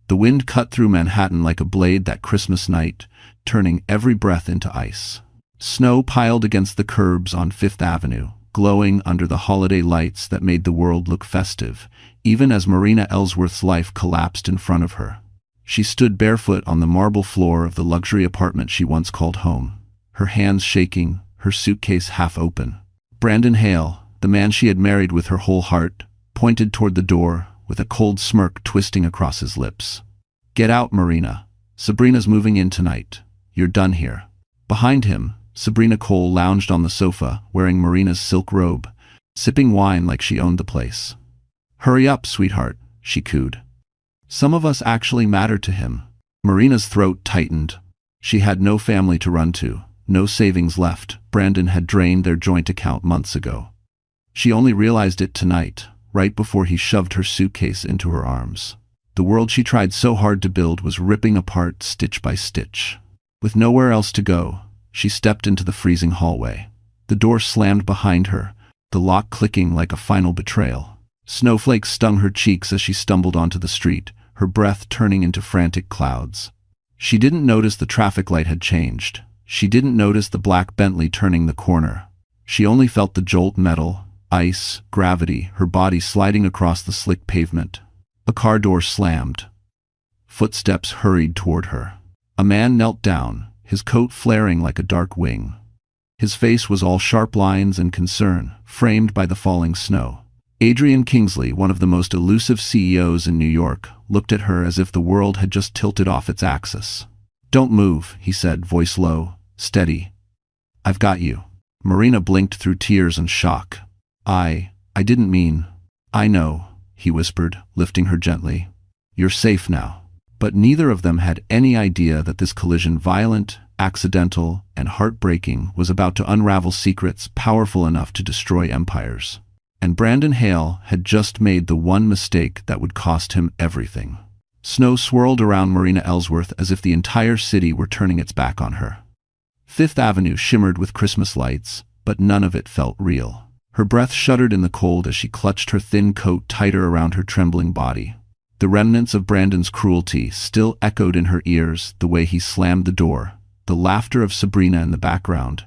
The wind cut through Manhattan like a blade that Christmas night, turning every breath into ice. Snow piled against the curbs on Fifth Avenue, glowing under the holiday lights that made the world look festive, even as Marina Ellsworth's life collapsed in front of her. She stood barefoot on the marble floor of the luxury apartment she once called home, her hands shaking, her suitcase half open. Brandon Hale, the man she had married with her whole heart, pointed toward the door, with a cold smirk twisting across his lips. "Get out, Marina. Sabrina's moving in tonight. You're done here." Behind him, Sabrina Cole lounged on the sofa, wearing Marina's silk robe, sipping wine like she owned the place. "Hurry up, sweetheart," she cooed. Some of us actually mattered to him. Marina's throat tightened. She had no family to run to, no savings left. Brandon had drained their joint account months ago. She only realized it tonight, right before he shoved her suitcase into her arms. The world she tried so hard to build was ripping apart stitch by stitch. With nowhere else to go, she stepped into the freezing hallway. The door slammed behind her, the lock clicking like a final betrayal. Snowflakes stung her cheeks as she stumbled onto the street, her breath turning into frantic clouds. She didn't notice the traffic light had changed. She didn't notice the black Bentley turning the corner. She only felt the jolt metal, ice, gravity, her body sliding across the slick pavement. A car door slammed. Footsteps hurried toward her. A man knelt down, his coat flaring like a dark wing. His face was all sharp lines and concern, framed by the falling snow. Adrian Kingsley, one of the most elusive CEOs in New York, looked at her as if the world had just tilted off its axis. "Don't move," he said, voice low, steady. "I've got you." Marina blinked through tears and shock. I didn't mean." "I know," he whispered, lifting her gently. "You're safe now." But neither of them had any idea that this collision, violent, accidental, and heartbreaking, was about to unravel secrets powerful enough to destroy empires. And Brandon Hale had just made the one mistake that would cost him everything. Snow swirled around Marina Ellsworth as if the entire city were turning its back on her. Fifth Avenue shimmered with Christmas lights, but none of it felt real. Her breath shuddered in the cold as she clutched her thin coat tighter around her trembling body. The remnants of Brandon's cruelty still echoed in her ears, the way he slammed the door, the laughter of Sabrina in the background,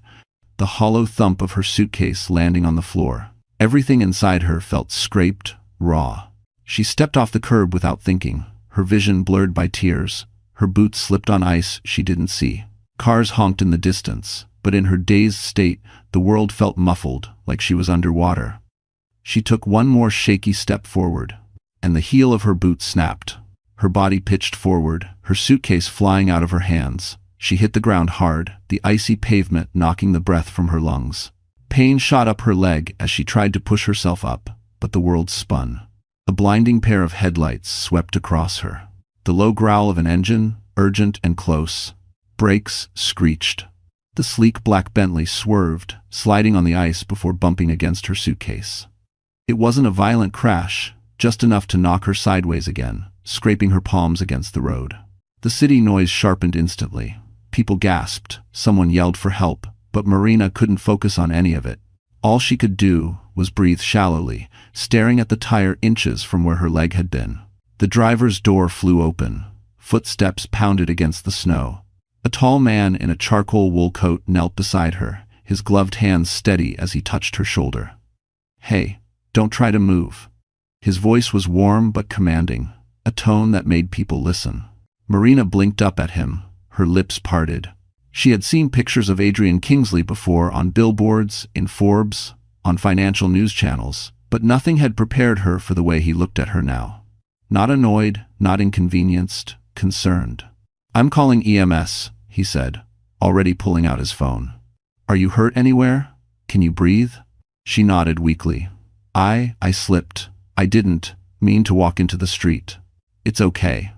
the hollow thump of her suitcase landing on the floor. Everything inside her felt scraped, raw. She stepped off the curb without thinking, her vision blurred by tears. Her boots slipped on ice she didn't see. Cars honked in the distance, but in her dazed state, the world felt muffled, like she was underwater. She took one more shaky step forward, and the heel of her boot snapped. Her body pitched forward, her suitcase flying out of her hands. She hit the ground hard, the icy pavement knocking the breath from her lungs. Pain shot up her leg as she tried to push herself up, but the world spun. A blinding pair of headlights swept across her. The low growl of an engine, urgent and close. Brakes screeched. The sleek black Bentley swerved, sliding on the ice before bumping against her suitcase. It wasn't a violent crash, just enough to knock her sideways again, scraping her palms against the road. The city noise sharpened instantly. People gasped, someone yelled for help, but Marina couldn't focus on any of it. All she could do was breathe shallowly, staring at the tire inches from where her leg had been. The driver's door flew open. Footsteps pounded against the snow. A tall man in a charcoal wool coat knelt beside her, his gloved hands steady as he touched her shoulder. "Hey, don't try to move." His voice was warm but commanding, a tone that made people listen. Marina blinked up at him, her lips parted. She had seen pictures of Adrian Kingsley before on billboards, in Forbes, on financial news channels, but nothing had prepared her for the way he looked at her now. Not annoyed, not inconvenienced, concerned. "I'm calling EMS," he said, already pulling out his phone. "Are you hurt anywhere? Can you breathe?" She nodded weakly. I slipped. I didn't mean to walk into the street. It's okay."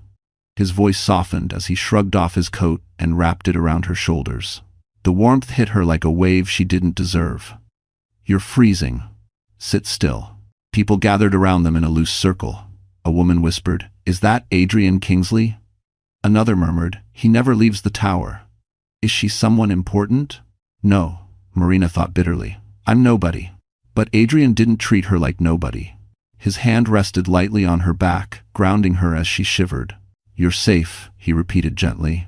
His voice softened as he shrugged off his coat and wrapped it around her shoulders. The warmth hit her like a wave she didn't deserve. "You're freezing. Sit still." People gathered around them in a loose circle. A woman whispered, "Is that Adrian Kingsley?" Another murmured, "He never leaves the tower." "Is she someone important?" "No," Marina thought bitterly. "I'm nobody." But Adrian didn't treat her like nobody. His hand rested lightly on her back, grounding her as she shivered. "You're safe," he repeated gently.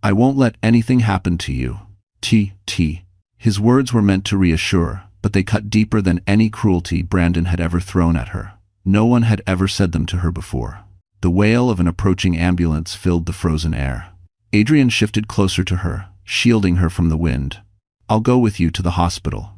"I won't let anything happen to you. T. His words were meant to reassure, but they cut deeper than any cruelty Brandon had ever thrown at her. No one had ever said them to her before. The wail of an approaching ambulance filled the frozen air. Adrian shifted closer to her, shielding her from the wind. "I'll go with you to the hospital.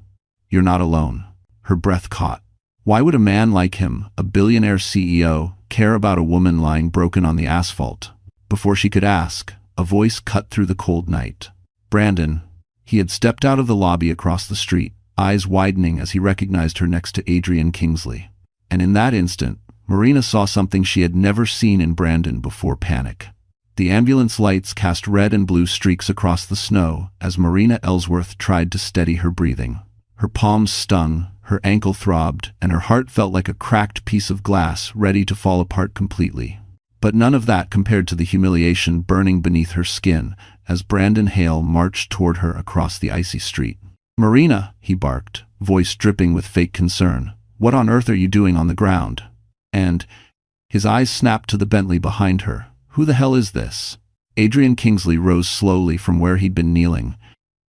You're not alone." Her breath caught. Why would a man like him, a billionaire CEO, care about a woman lying broken on the asphalt? Before she could ask, a voice cut through the cold night. "Brandon." He had stepped out of the lobby across the street, eyes widening as he recognized her next to Adrian Kingsley. And in that instant, Marina saw something she had never seen in Brandon before: panic. The ambulance lights cast red and blue streaks across the snow as Marina Ellsworth tried to steady her breathing. Her palms stung, her ankle throbbed, and her heart felt like a cracked piece of glass ready to fall apart completely. But none of that compared to the humiliation burning beneath her skin as Brandon Hale marched toward her across the icy street. "Marina," he barked, voice dripping with fake concern. "What on earth are you doing on the ground?" And his eyes snapped to the Bentley behind her. "Who the hell is this?" Adrian Kingsley rose slowly from where he'd been kneeling,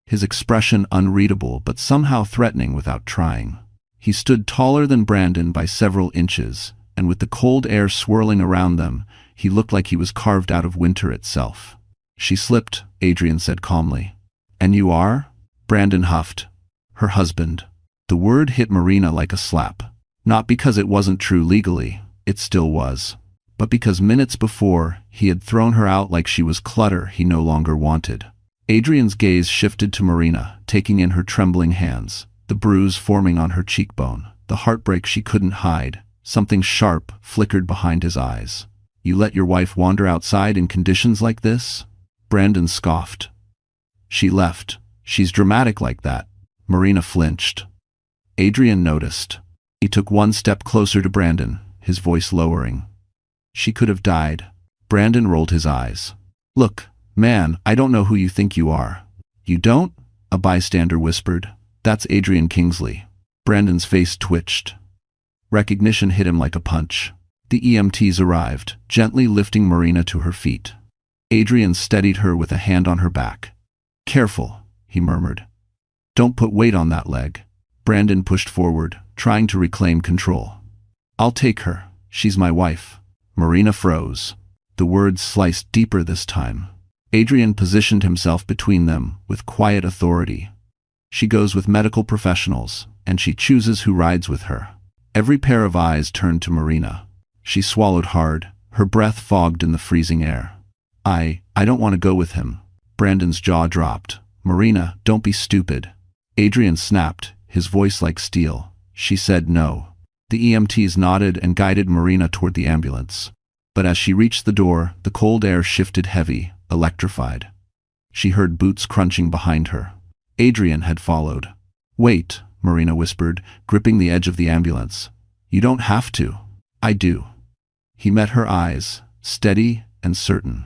his expression unreadable but somehow threatening without trying. He stood taller than Brandon by several inches, and with the cold air swirling around them, he looked like he was carved out of winter itself. "She slipped," Adrian said calmly. "And you are?" Brandon huffed. "Her husband." The word hit Marina like a slap. Not because it wasn't true legally, it still was, but because minutes before, he had thrown her out like she was clutter he no longer wanted. Adrian's gaze shifted to Marina, taking in her trembling hands, the bruise forming on her cheekbone, the heartbreak she couldn't hide. Something sharp flickered behind his eyes. "You let your wife wander outside in conditions like this?" Brandon scoffed. "She left. She's dramatic like that." Marina flinched. Adrian noticed. He took one step closer to Brandon, his voice lowering. "She could have died." Brandon rolled his eyes. "Look, man, I don't know who you think you are." "You don't?" a bystander whispered. "That's Adrian Kingsley." Brandon's face twitched. Recognition hit him like a punch. The EMTs arrived, gently lifting Marina to her feet. Adrian steadied her with a hand on her back. "Careful," he murmured. "Don't put weight on that leg." Brandon pushed forward, trying to reclaim control. "I'll take her. She's my wife." Marina froze. The words sliced deeper this time. Adrian positioned himself between them with quiet authority. "She goes with medical professionals, and she chooses who rides with her." Every pair of eyes turned to Marina. She swallowed hard, her breath fogged in the freezing air. I don't want to go with him." Brandon's jaw dropped. "Marina, don't be stupid." Adrian snapped, his voice like steel. "She said no." The EMTs nodded and guided Marina toward the ambulance. But as she reached the door, the cold air shifted heavy, electrified. She heard boots crunching behind her. Adrian had followed. "Wait," Marina whispered, gripping the edge of the ambulance. "You don't have to." "I do." He met her eyes, steady and certain.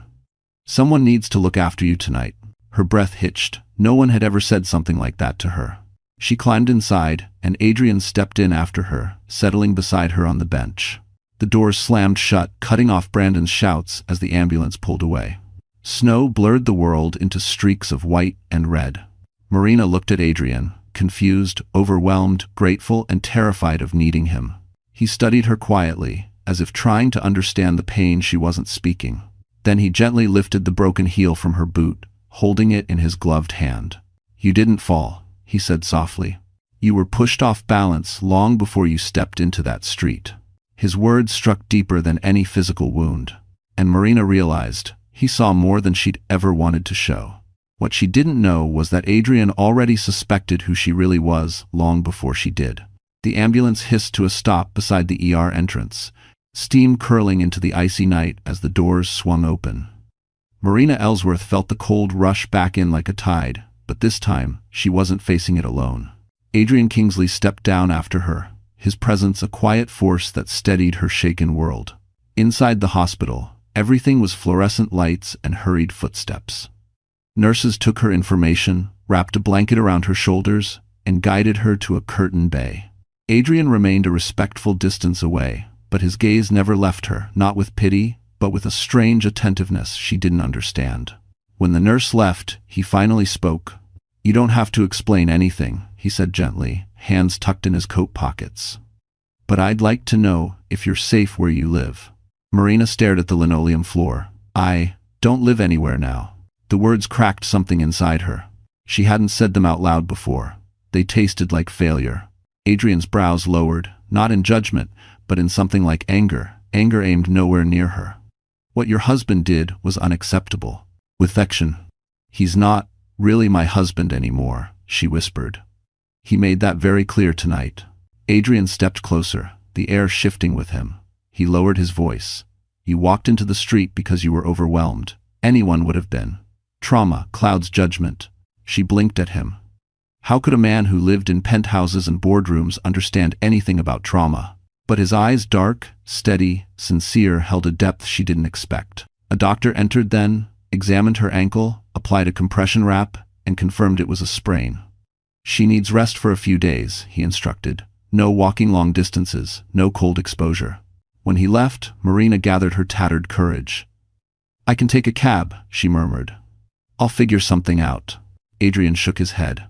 "Someone needs to look after you tonight." Her breath hitched. No one had ever said something like that to her. She climbed inside, and Adrian stepped in after her, settling beside her on the bench. The doors slammed shut, cutting off Brandon's shouts as the ambulance pulled away. Snow blurred the world into streaks of white and red. Marina looked at Adrian, confused, overwhelmed, grateful, and terrified of needing him. He studied her quietly, as if trying to understand the pain she wasn't speaking. Then he gently lifted the broken heel from her boot, holding it in his gloved hand. "You didn't fall," he said softly. "You were pushed off balance long before you stepped into that street." His words struck deeper than any physical wound, and Marina realized he saw more than she'd ever wanted to show. What she didn't know was that Adrian already suspected who she really was long before she did. The ambulance hissed to a stop beside the ER entrance, steam curling into the icy night as the doors swung open. Marina Ellsworth felt the cold rush back in like a tide, but this time she wasn't facing it alone. Adrian Kingsley stepped down after her, his presence a quiet force that steadied her shaken world. Inside the hospital, everything was fluorescent lights and hurried footsteps. Nurses took her information, wrapped a blanket around her shoulders, and guided her to a curtained bay. Adrian remained a respectful distance away, but his gaze never left her, not with pity, but with a strange attentiveness she didn't understand. When the nurse left, he finally spoke. "You don't have to explain anything," he said gently, hands tucked in his coat pockets. "But I'd like to know if you're safe where you live." Marina stared at the linoleum floor. "I don't live anywhere now." The words cracked something inside her. She hadn't said them out loud before. They tasted like failure. Adrian's brows lowered, not in judgment, but in something like anger, anger aimed nowhere near her. "What your husband did was unacceptable." With affection. "He's not really my husband anymore," she whispered. "He made that very clear tonight." Adrian stepped closer, the air shifting with him. He lowered his voice. "You walked into the street because you were overwhelmed. Anyone would have been. Trauma clouds judgment." She blinked at him. How could a man who lived in penthouses and boardrooms understand anything about trauma? But his eyes, dark, steady, sincere, held a depth she didn't expect. A doctor entered then, examined her ankle, applied a compression wrap, and confirmed it was a sprain. "She needs rest for a few days," he instructed. "No walking long distances, no cold exposure." When he left, Marina gathered her tattered courage. "I can take a cab," she murmured. "I'll figure something out." Adrian shook his head.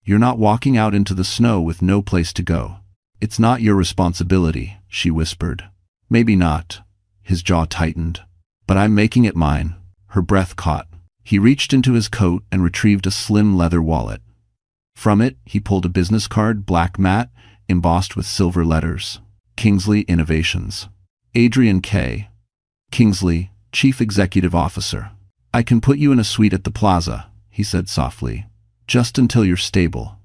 "You're not walking out into the snow with no place to go." "It's not your responsibility," she whispered. "Maybe not." His jaw tightened. "But I'm making it mine." Her breath caught. He reached into his coat and retrieved a slim leather wallet. From it, he pulled a business card, black matte, embossed with silver letters. Kingsley Innovations. Adrian K. Kingsley, Chief Executive Officer. "I can put you in a suite at the plaza," he said softly. "Just until you're stable.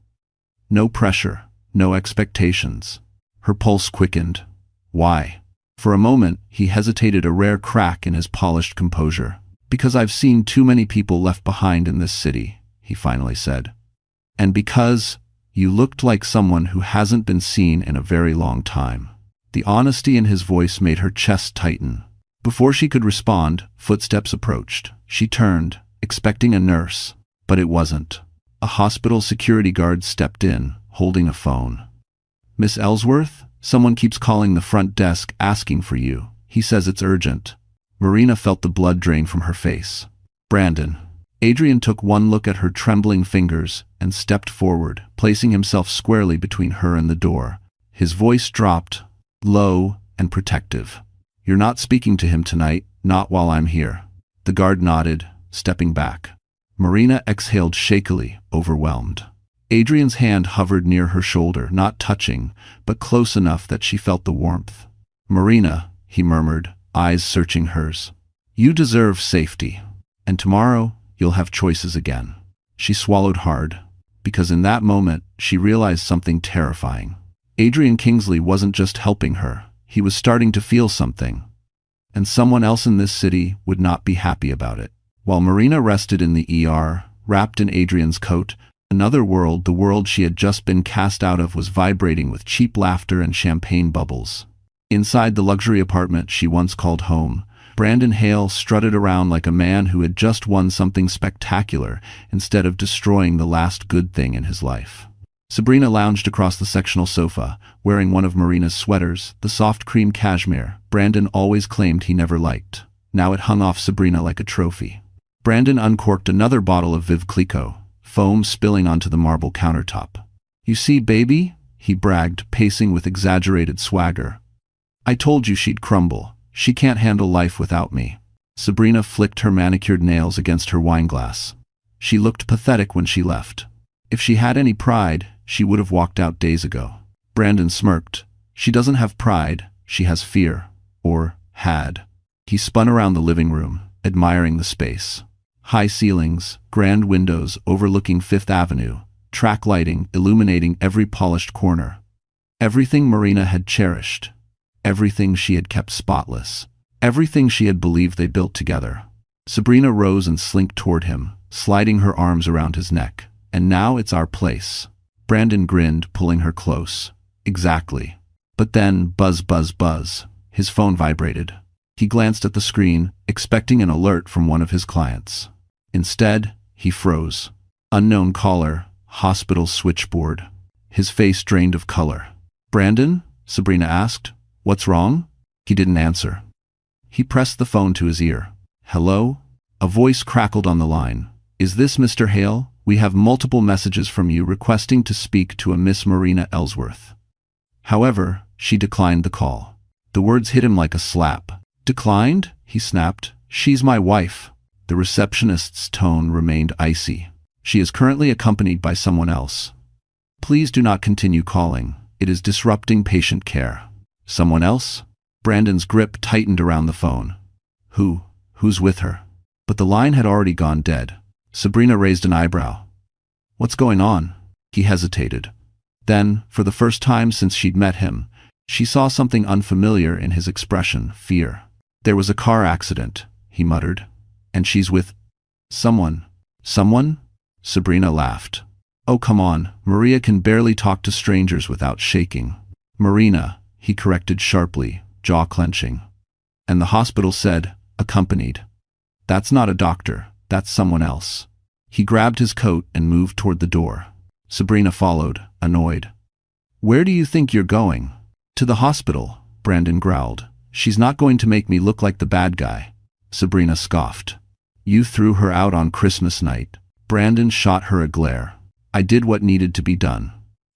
No pressure, no expectations." Her pulse quickened. Why? For a moment, he hesitated, a rare crack in his polished composure. "Because I've seen too many people left behind in this city," he finally said. "And because you looked like someone who hasn't been seen in a very long time." The honesty in his voice made her chest tighten. Before she could respond, footsteps approached. She turned, expecting a nurse, but it wasn't. A hospital security guard stepped in, holding a phone. "Miss Ellsworth? Someone keeps calling the front desk asking for you. He says it's urgent." Marina felt the blood drain from her face. "Brandon." Adrian took one look at her trembling fingers and stepped forward, placing himself squarely between her and the door. His voice dropped, low and protective. "You're not speaking to him tonight, not while I'm here." The guard nodded, stepping back. Marina exhaled shakily, overwhelmed. Adrian's hand hovered near her shoulder, not touching, but close enough that she felt the warmth. "Marina," he murmured, eyes searching hers. "You deserve safety. And tomorrow, you'll have choices again." She swallowed hard, because in that moment, she realized something terrifying. Adrian Kingsley wasn't just helping her, he was starting to feel something. And someone else in this city would not be happy about it. While Marina rested in the ER, wrapped in Adrian's coat, another world, the world she had just been cast out of, was vibrating with cheap laughter and champagne bubbles. Inside the luxury apartment she once called home, Brandon Hale strutted around like a man who had just won something spectacular instead of destroying the last good thing in his life. Sabrina lounged across the sectional sofa, wearing one of Marina's sweaters, the soft cream cashmere Brandon always claimed he never liked. Now it hung off Sabrina like a trophy. Brandon uncorked another bottle of Viv Clicquot, foam spilling onto the marble countertop. "You see, baby," he bragged, pacing with exaggerated swagger. "I told you she'd crumble. She can't handle life without me." Sabrina flicked her manicured nails against her wineglass. She looked pathetic when she left. If she had any pride, she would have walked out days ago. Brandon smirked. "She doesn't have pride, she has fear. Or had." He spun around the living room, admiring the space. High ceilings, grand windows overlooking Fifth Avenue, track lighting illuminating every polished corner. Everything Marina had cherished. Everything she had kept spotless. Everything she had believed they built together. Sabrina rose and slinked toward him, sliding her arms around his neck. "And now it's our place." Brandon grinned, pulling her close. "Exactly." But then, buzz, buzz, buzz. His phone vibrated. He glanced at the screen, expecting an alert from one of his clients. Instead, he froze. Unknown caller, hospital switchboard. His face drained of color. "Brandon?" Sabrina asked. "What's wrong?" He didn't answer. He pressed the phone to his ear. "Hello?" A voice crackled on the line. "Is this Mr. Hale? We have multiple messages from you requesting to speak to a Miss Marina Ellsworth." However, she declined the call. The words hit him like a slap. "Declined?" he snapped. "She's my wife." The receptionist's tone remained icy. "She is currently accompanied by someone else. Please do not continue calling. It is disrupting patient care." "Someone else?" Brandon's grip tightened around the phone. Who's with her?" But the line had already gone dead. Sabrina raised an eyebrow. "What's going on?" He hesitated. Then, for the first time since she'd met him, she saw something unfamiliar in his expression: fear. "There was a car accident," he muttered. "And she's with someone." "Someone?" Sabrina laughed. "Oh, come on. Maria can barely talk to strangers without shaking." "Marina," he corrected sharply, jaw clenching. "And the hospital said, accompanied. That's not a doctor, that's someone else." He grabbed his coat and moved toward the door. Sabrina followed, annoyed. "Where do you think you're going?" "To the hospital," Brandon growled. "She's not going to make me look like the bad guy." Sabrina scoffed. "You threw her out on Christmas night." Brandon shot her a glare. "I did what needed to be done.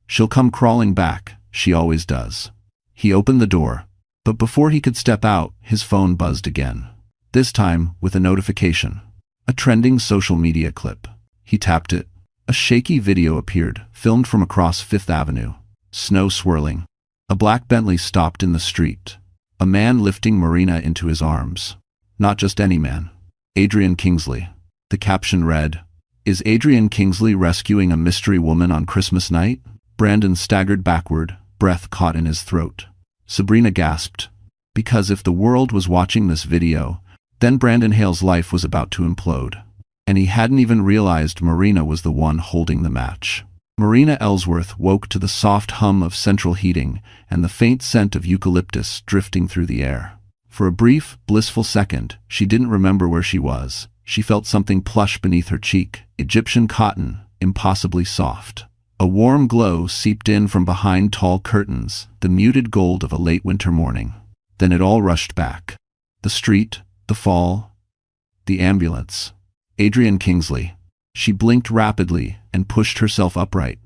She'll come crawling back, she always does." He opened the door, but before he could step out, his phone buzzed again. This time with a notification. A trending social media clip. He tapped it. A shaky video appeared, filmed from across Fifth Avenue. Snow swirling. A black Bentley stopped in the street. A man lifting Marina into his arms. Not just any man. Adrian Kingsley. The caption read, "Is Adrian Kingsley rescuing a mystery woman on Christmas night?" Brandon staggered backward, breath caught in his throat. Sabrina gasped. Because if the world was watching this video, then Brandon Hale's life was about to implode. And he hadn't even realized Marina was the one holding the match. Marina Ellsworth woke to the soft hum of central heating and the faint scent of eucalyptus drifting through the air. For a brief, blissful second, she didn't remember where she was. She felt something plush beneath her cheek, Egyptian cotton, impossibly soft. A warm glow seeped in from behind tall curtains, the muted gold of a late winter morning. Then it all rushed back. The street, the fall, the ambulance. Adrian Kingsley. She blinked rapidly and pushed herself upright.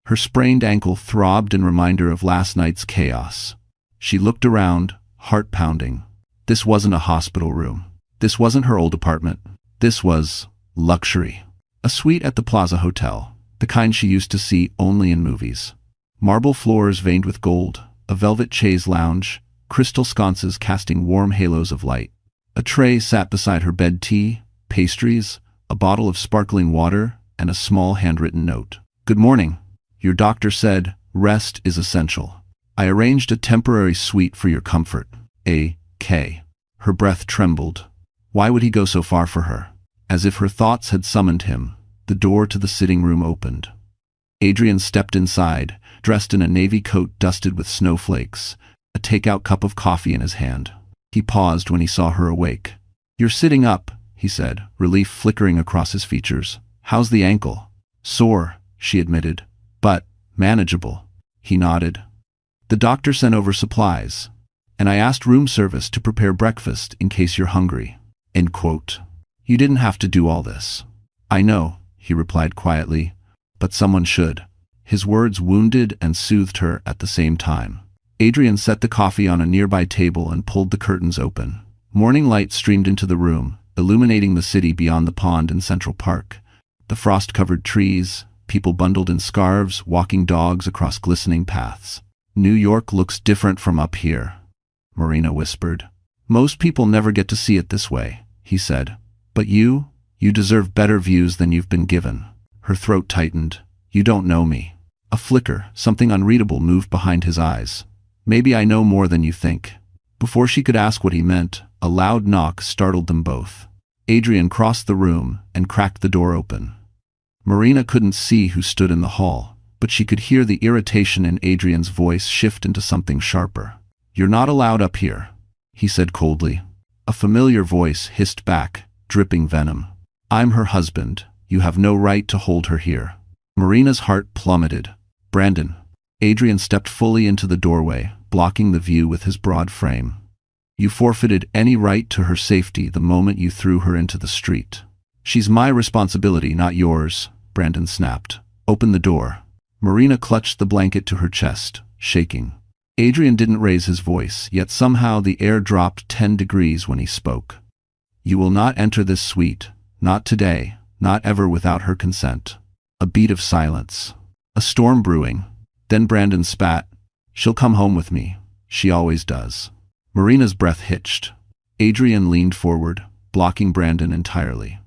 Her sprained ankle throbbed in reminder of last night's chaos. She looked around, heart pounding. This wasn't a hospital room. This wasn't her old apartment. This was luxury. A suite at the Plaza Hotel, the kind she used to see only in movies. Marble floors veined with gold, a velvet chaise lounge, crystal sconces casting warm halos of light. A tray sat beside her bed, tea, pastries, a bottle of sparkling water, and a small handwritten note. "Good morning. Your doctor said rest is essential. I arranged a temporary suite for your comfort. A.K." Her breath trembled. Why would he go so far for her? As if her thoughts had summoned him, the door to the sitting room opened. Adrian stepped inside, dressed in a navy coat dusted with snowflakes, a takeout cup of coffee in his hand. He paused when he saw her awake. "You're sitting up," he said, relief flickering across his features. "How's the ankle?" "Sore," she admitted, "but manageable." He nodded. "The doctor sent over supplies, and I asked room service to prepare breakfast in case you're hungry." End quote. "You didn't have to do all this." "I know," he replied quietly, "but someone should." His words wounded and soothed her at the same time. Adrian set the coffee on a nearby table and pulled the curtains open. Morning light streamed into the room, illuminating the city beyond the pond in Central Park. The frost-covered trees, people bundled in scarves, walking dogs across glistening paths. "New York looks different from up here," Marina whispered. "Most people never get to see it this way," he said. "But you deserve better views than you've been given." Her throat tightened. "You don't know me." A flicker, something unreadable, moved behind his eyes. "Maybe I know more than you think." Before she could ask what he meant, a loud knock startled them both. Adrian crossed the room and cracked the door open. Marina couldn't see who stood in the hall, but she could hear the irritation in Adrian's voice shift into something sharper. "You're not allowed up here," he said coldly. A familiar voice hissed back, dripping venom. "I'm her husband. You have no right to hold her here." Marina's heart plummeted. "Brandon." Adrian stepped fully into the doorway, blocking the view with his broad frame. You forfeited any right to her safety the moment you threw her into the street. She's my responsibility, not yours, Brandon snapped. Open the door. Marina clutched the blanket to her chest, shaking. Adrian didn't raise his voice, yet somehow the air dropped 10 degrees when he spoke. You will not enter this suite, not today, not ever without her consent. A beat of silence. A storm brewing. Then Brandon spat. She'll come home with me. She always does. Marina's breath hitched. Adrian leaned forward, blocking Brandon entirely.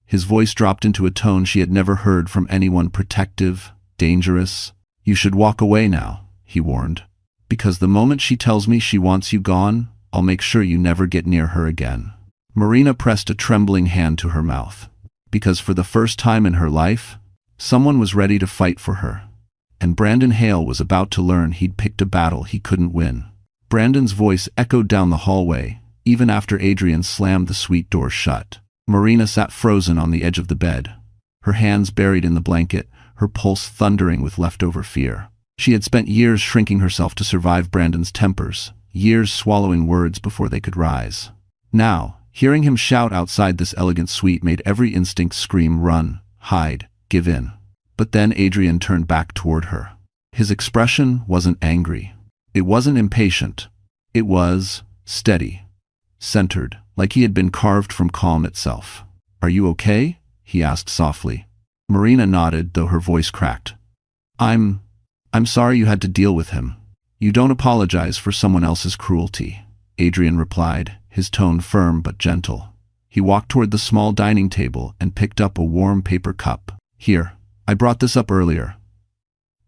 His voice dropped into a tone she had never heard from anyone: protective, dangerous. You should walk away now, he warned. Because the moment she tells me she wants you gone, I'll make sure you never get near her again. Marina pressed a trembling hand to her mouth. Because for the first time in her life, someone was ready to fight for her. And Brandon Hale was about to learn he'd picked a battle he couldn't win. Brandon's voice echoed down the hallway, even after Adrian slammed the suite door shut. Marina sat frozen on the edge of the bed, her hands buried in the blanket, her pulse thundering with leftover fear. She had spent years shrinking herself to survive Brandon's tempers, years swallowing words before they could rise. Now, hearing him shout outside this elegant suite made every instinct scream, run, hide, give in. But then Adrian turned back toward her. His expression wasn't angry. It wasn't impatient. It was steady, centered, like he had been carved from calm itself. Are you okay? He asked softly. Marina nodded, though her voice cracked. I'm sorry you had to deal with him. You don't apologize for someone else's cruelty, Adrian replied, his tone firm but gentle. He walked toward the small dining table and picked up a warm paper cup. Here, I brought this up earlier.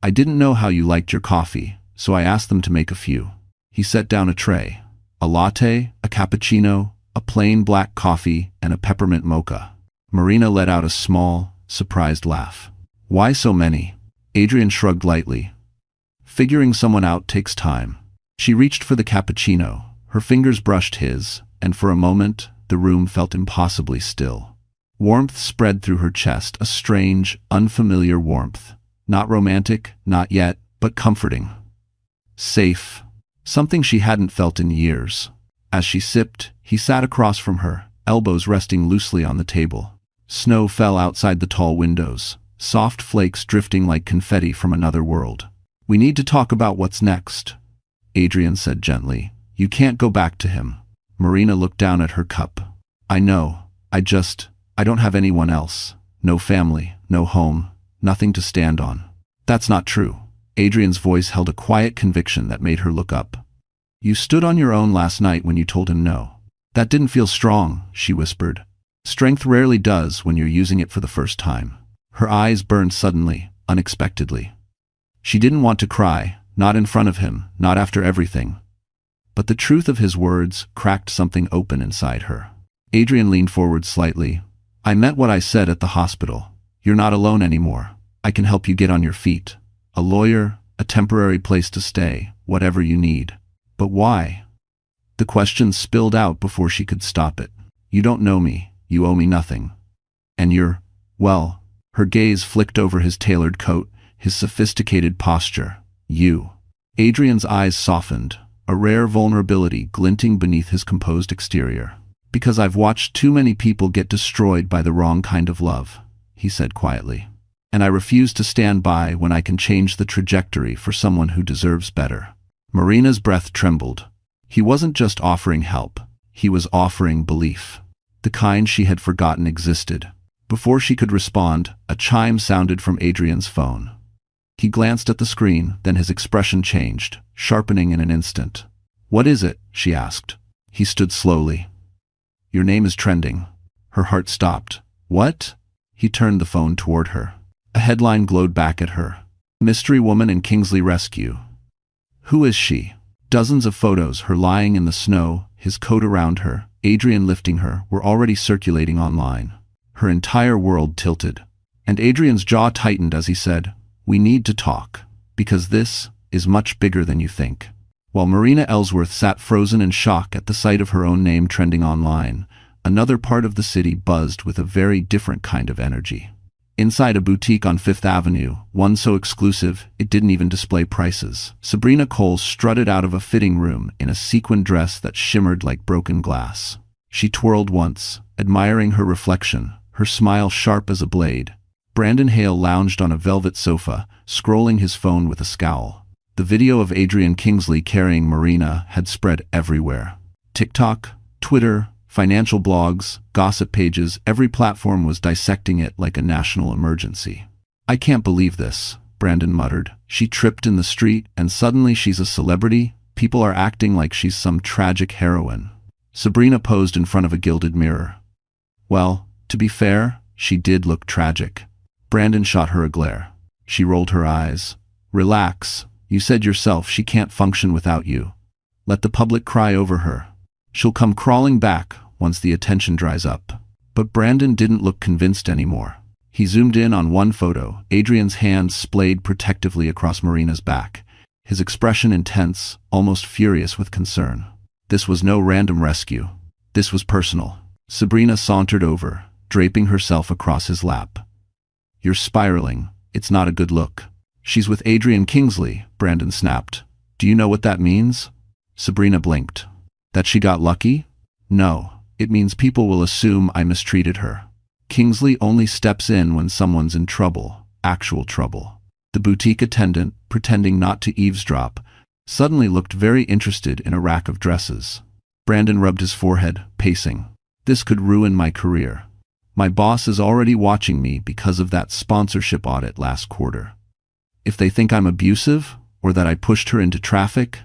I didn't know how you liked your coffee, so I asked them to make a few. He set down a tray. A latte, a cappuccino, a plain black coffee, and a peppermint mocha. Marina let out a small, surprised laugh. Why so many? Adrian shrugged lightly. Figuring someone out takes time. She reached for the cappuccino. Her fingers brushed his, and for a moment, the room felt impossibly still. Warmth spread through her chest, a strange, unfamiliar warmth. Not romantic, not yet, but comforting. Safe. Something she hadn't felt in years. As she sipped, he sat across from her, elbows resting loosely on the table. Snow fell outside the tall windows, soft flakes drifting like confetti from another world. We need to talk about what's next, Adrian said gently. You can't go back to him. Marina looked down at her cup. I know. I don't have anyone else. No family, no home, nothing to stand on. That's not true. Adrian's voice held a quiet conviction that made her look up. You stood on your own last night when you told him no. That didn't feel strong, she whispered. Strength rarely does when you're using it for the first time. Her eyes burned suddenly, unexpectedly. She didn't want to cry, not in front of him, not after everything. But the truth of his words cracked something open inside her. Adrian leaned forward slightly. I meant what I said at the hospital. You're not alone anymore. I can help you get on your feet. A lawyer, a temporary place to stay, whatever you need. But why? The question spilled out before she could stop it. You don't know me. You owe me nothing. And well, her gaze flicked over his tailored coat, his sophisticated posture. You. Adrian's eyes softened, a rare vulnerability glinting beneath his composed exterior. Because I've watched too many people get destroyed by the wrong kind of love, he said quietly. And I refuse to stand by when I can change the trajectory for someone who deserves better. Marina's breath trembled. He wasn't just offering help. He was offering belief. The kind she had forgotten existed. Before she could respond, a chime sounded from Adrian's phone. He glanced at the screen, then his expression changed, sharpening in an instant. What is it? She asked. He stood slowly. Your name is trending. Her heart stopped. What? He turned the phone toward her. A headline glowed back at her. Mystery woman in Kingsley rescue. Who is she? Dozens of photos, her lying in the snow, his coat around her, Adrian lifting her, were already circulating online. Her entire world tilted. And Adrian's jaw tightened as he said, We need to talk. Because this is much bigger than you think. While Marina Ellsworth sat frozen in shock at the sight of her own name trending online, another part of the city buzzed with a very different kind of energy. Inside a boutique on Fifth Avenue, one so exclusive it didn't even display prices, Sabrina Cole strutted out of a fitting room in a sequin dress that shimmered like broken glass. She twirled once, admiring her reflection, her smile sharp as a blade. Brandon Hale lounged on a velvet sofa, scrolling his phone with a scowl. The video of Adrian Kingsley carrying Marina had spread everywhere. TikTok, Twitter, financial blogs, gossip pages, every platform was dissecting it like a national emergency. "I can't believe this," Brandon muttered. "She tripped in the street, and suddenly she's a celebrity? People are acting like she's some tragic heroine." Sabrina posed in front of a gilded mirror. "Well, to be fair, she did look tragic." Brandon shot her a glare. She rolled her eyes. "Relax. You said yourself she can't function without you. Let the public cry over her. She'll come crawling back once the attention dries up." But Brandon didn't look convinced anymore. He zoomed in on one photo, Adrian's hand splayed protectively across Marina's back, his expression intense, almost furious with concern. This was no random rescue. This was personal. Sabrina sauntered over, draping herself across his lap. "You're spiraling. It's not a good look." "She's with Adrian Kingsley," Brandon snapped. "Do you know what that means?" Sabrina blinked. "That she got lucky? No. It means people will assume I mistreated her. Kingsley only steps in when someone's in trouble, actual trouble." The boutique attendant, pretending not to eavesdrop, suddenly looked very interested in a rack of dresses. Brandon rubbed his forehead, pacing. "This could ruin my career. My boss is already watching me because of that sponsorship audit last quarter. If they think I'm abusive, or that I pushed her into traffic,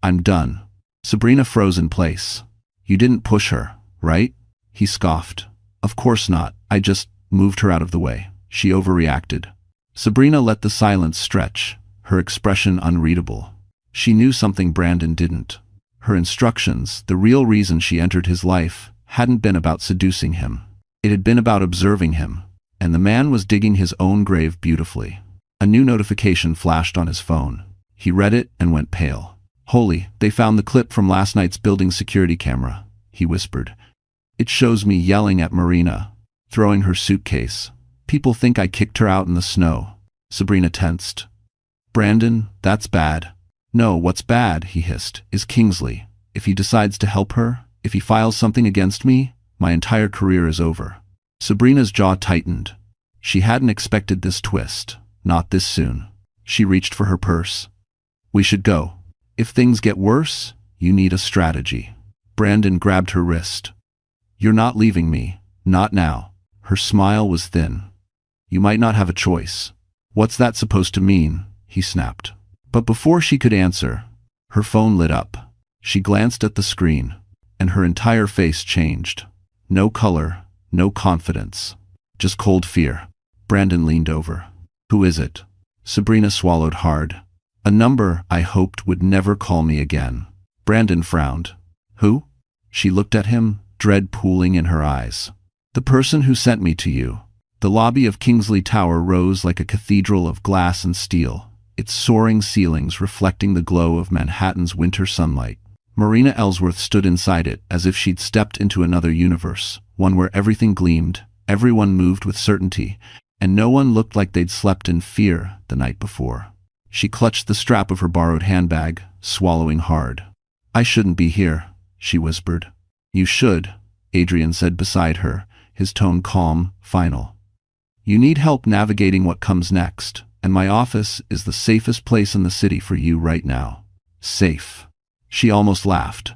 I'm done." Sabrina froze in place. "You didn't push her, right?" He scoffed. "Of course not. I just moved her out of the way. She overreacted." Sabrina let the silence stretch, her expression unreadable. She knew something Brandon didn't. Her instructions, the real reason she entered his life, hadn't been about seducing him. It had been about observing him, and the man was digging his own grave beautifully. A new notification flashed on his phone. He read it and went pale. "Holy, they found the clip from last night's building security camera," he whispered. "It shows me yelling at Marina, throwing her suitcase. People think I kicked her out in the snow." Sabrina tensed. "Brandon, that's bad." "No, what's bad," he hissed, "is Kingsley. If he decides to help her, if he files something against me, my entire career is over." Sabrina's jaw tightened. She hadn't expected this twist, not this soon. She reached for her purse. "We should go. If things get worse, you need a strategy." Brandon grabbed her wrist. "You're not leaving me, not now." Her smile was thin. "You might not have a choice." "What's that supposed to mean?" he snapped. But before she could answer, her phone lit up. She glanced at the screen, and her entire face changed. No color, no confidence, just cold fear. Brandon leaned over. "Who is it?" Sabrina swallowed hard. "A number I hoped would never call me again." Brandon frowned. "Who?" She looked at him, dread pooling in her eyes. "The person who sent me to you." The lobby of Kingsley Tower rose like a cathedral of glass and steel, its soaring ceilings reflecting the glow of Manhattan's winter sunlight. Marina Ellsworth stood inside it as if she'd stepped into another universe, one where everything gleamed, everyone moved with certainty, and no one looked like they'd slept in fear the night before. She clutched the strap of her borrowed handbag, swallowing hard. "I shouldn't be here," she whispered. "You should," Adrian said beside her, his tone calm, final. "You need help navigating what comes next, and my office is the safest place in the city for you right now." Safe. She almost laughed.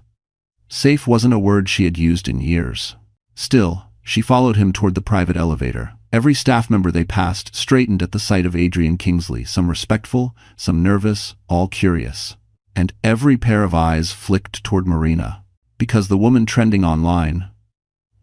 Safe wasn't a word she had used in years. Still, she followed him toward the private elevator. Every staff member they passed straightened at the sight of Adrian Kingsley, some respectful, some nervous, all curious. And every pair of eyes flicked toward Marina, because the woman trending online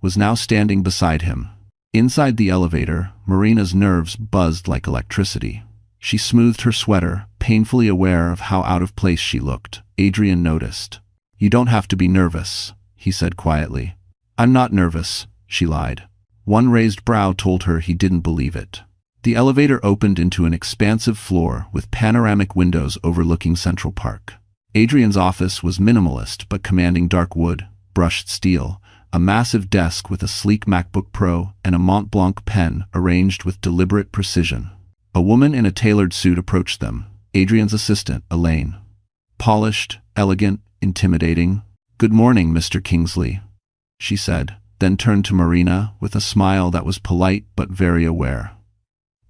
was now standing beside him. Inside the elevator, Marina's nerves buzzed like electricity. She smoothed her sweater, painfully aware of how out of place she looked. Adrian noticed. "You don't have to be nervous," he said quietly. "I'm not nervous," she lied. One raised brow told her he didn't believe it. The elevator opened into an expansive floor with panoramic windows overlooking Central Park. Adrian's office was minimalist but commanding dark wood, brushed steel, a massive desk with a sleek MacBook Pro and a Mont Blanc pen arranged with deliberate precision. A woman in a tailored suit approached them, Adrian's assistant, Elaine. Polished, elegant, intimidating. "Good morning, Mr. Kingsley," she said, then turned to Marina with a smile that was polite but very aware.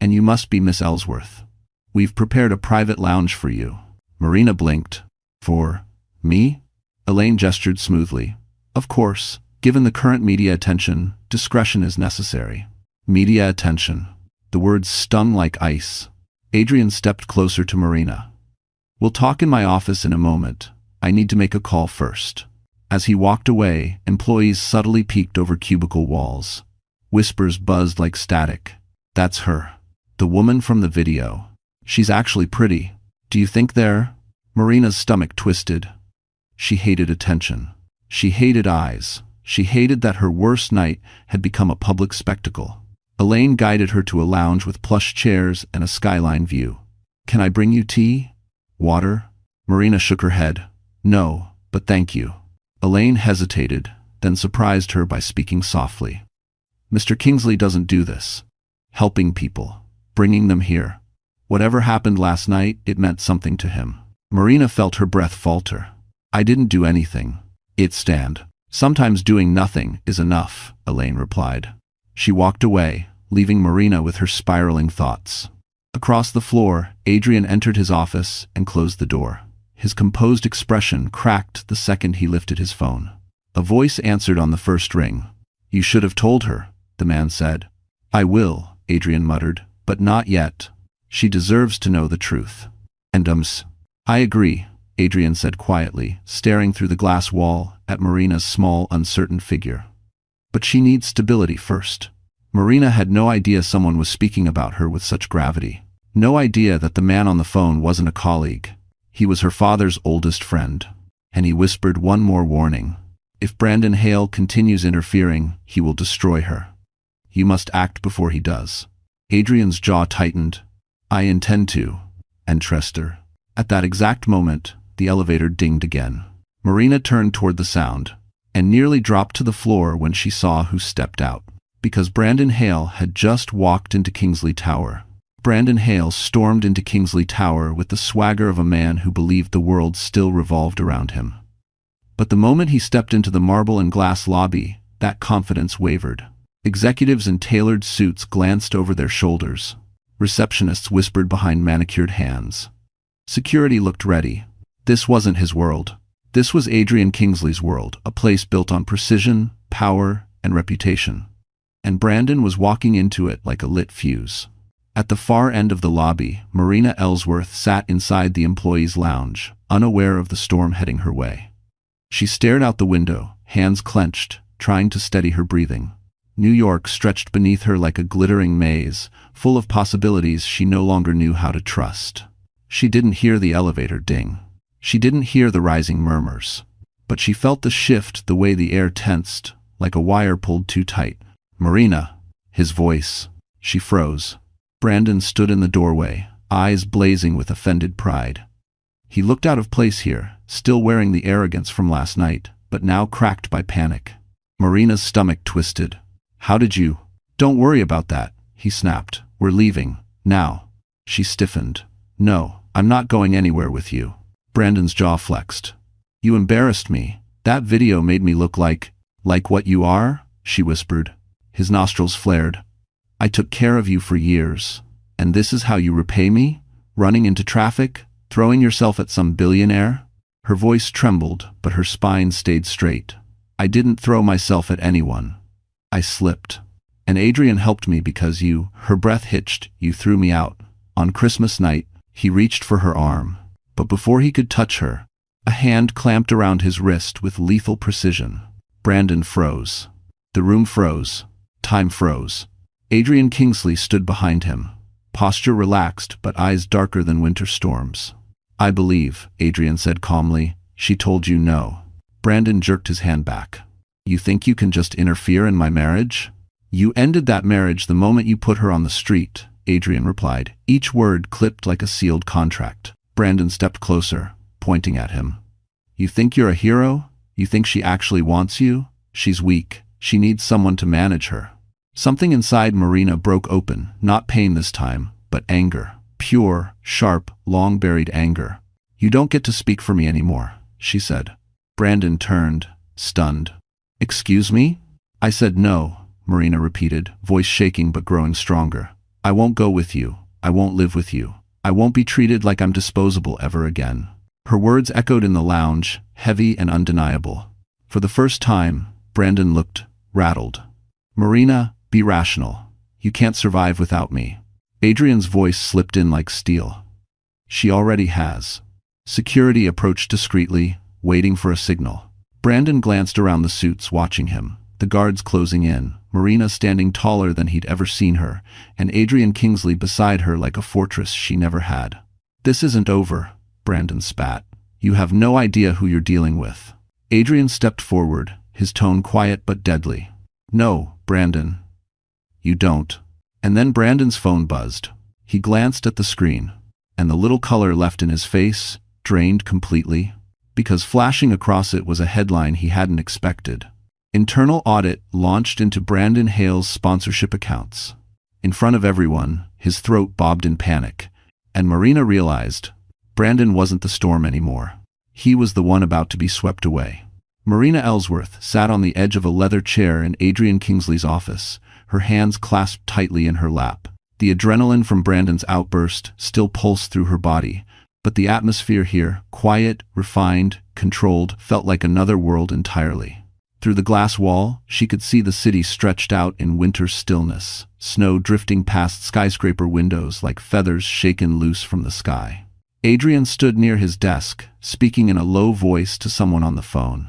"And you must be Miss Ellsworth. We've prepared a private lounge for you." Marina blinked. "For me?" Elaine gestured smoothly. "Of course, given the current media attention, discretion is necessary." Media attention. The words stung like ice. Adrian stepped closer to Marina. "We'll talk in my office in a moment. I need to make a call first." As he walked away, employees subtly peeked over cubicle walls. Whispers buzzed like static. "That's her. The woman from the video. She's actually pretty. Do you think they're—" Marina's stomach twisted. She hated attention. She hated eyes. She hated that her worst night had become a public spectacle. Elaine guided her to a lounge with plush chairs and a skyline view. "Can I bring you tea? Water?" Marina shook her head. "No, but thank you." Elaine hesitated, then surprised her by speaking softly. "Mr. Kingsley doesn't do this. Helping people. Bringing them here. Whatever happened last night, it meant something to him." Marina felt her breath falter. "I didn't do anything. It stand. Sometimes doing nothing is enough," Elaine replied. She walked away, leaving Marina with her spiraling thoughts. Across the floor, Adrian entered his office and closed the door. His composed expression cracked the second he lifted his phone. A voice answered on the first ring. "You should have told her," the man said. "I will," Adrian muttered, "but not yet. She deserves to know the truth." "And I agree," Adrian said quietly, staring through the glass wall at Marina's small, uncertain figure. "But she needs stability first." Marina had no idea someone was speaking about her with such gravity. No idea that the man on the phone wasn't a colleague. He was her father's oldest friend. And he whispered one more warning. "If Brandon Hale continues interfering, he will destroy her. You must act before he does." Adrian's jaw tightened. "I intend to. And trust her." At that exact moment, the elevator dinged again. Marina turned toward the sound, and nearly dropped to the floor when she saw who stepped out. Because Brandon Hale had just walked into Kingsley Tower. Brandon Hale stormed into Kingsley Tower with the swagger of a man who believed the world still revolved around him. But the moment he stepped into the marble and glass lobby, that confidence wavered. Executives in tailored suits glanced over their shoulders. Receptionists whispered behind manicured hands. Security looked ready. This wasn't his world. This was Adrian Kingsley's world, a place built on precision, power, and reputation. And Brandon was walking into it like a lit fuse. At the far end of the lobby, Marina Ellsworth sat inside the employees' lounge, unaware of the storm heading her way. She stared out the window, hands clenched, trying to steady her breathing. New York stretched beneath her like a glittering maze, full of possibilities she no longer knew how to trust. She didn't hear the elevator ding. She didn't hear the rising murmurs. But she felt the shift the way the air tensed, like a wire pulled too tight. "Marina," his voice. She froze. Brandon stood in the doorway, eyes blazing with offended pride. He looked out of place here, still wearing the arrogance from last night, but now cracked by panic. Marina's stomach twisted. "How did you—" "Don't worry about that," he snapped. "We're leaving. Now." She stiffened. "No, I'm not going anywhere with you." Brandon's jaw flexed. "You embarrassed me. That video made me look like what you are," she whispered. His nostrils flared. "I took care of you for years. And this is how you repay me? Running into traffic? Throwing yourself at some billionaire?" Her voice trembled, but her spine stayed straight. "I didn't throw myself at anyone. I slipped. And Adrian helped me because you—" Her breath hitched. "You threw me out. On Christmas night." He reached for her arm. But before he could touch her, a hand clamped around his wrist with lethal precision. Brandon froze. The room froze. Time froze. Adrian Kingsley stood behind him, posture relaxed but eyes darker than winter storms. "I believe," Adrian said calmly. "She told you no." Brandon jerked his hand back. "You think you can just interfere in my marriage?" "You ended that marriage the moment you put her on the street," Adrian replied, each word clipped like a sealed contract. Brandon stepped closer, pointing at him. "You think you're a hero? You think she actually wants you? She's weak. She needs someone to manage her. Something inside Marina broke open, not pain this time, but anger. Pure, sharp, long-buried anger. "You don't get to speak for me anymore," she said. Brandon turned, stunned. "Excuse me?" "I said no," Marina repeated, voice shaking but growing stronger. "I won't go with you. I won't live with you. I won't be treated like I'm disposable ever again." Her words echoed in the lounge, heavy and undeniable. For the first time, Brandon looked rattled. "Marina, be rational. You can't survive without me." Adrian's voice slipped in like steel. "She already has." Security approached discreetly, waiting for a signal. Brandon glanced around the suits, watching him, the guards closing in, Marina standing taller than he'd ever seen her, and Adrian Kingsley beside her like a fortress she never had. "This isn't over," Brandon spat. "You have no idea who you're dealing with." Adrian stepped forward, his tone quiet but deadly. "No, Brandon. You don't." And then Brandon's phone buzzed. He glanced at the screen, and the little color left in his face drained completely, because flashing across it was a headline he hadn't expected. Internal audit launched into Brandon Hale's sponsorship accounts. In front of everyone, his throat bobbed in panic, and Marina realized Brandon wasn't the storm anymore. He was the one about to be swept away. Marina Ellsworth sat on the edge of a leather chair in Adrian Kingsley's office, her hands clasped tightly in her lap. The adrenaline from Brandon's outburst still pulsed through her body, but the atmosphere here, quiet, refined, controlled, felt like another world entirely. Through the glass wall, she could see the city stretched out in winter's stillness, snow drifting past skyscraper windows like feathers shaken loose from the sky. Adrian stood near his desk, speaking in a low voice to someone on the phone.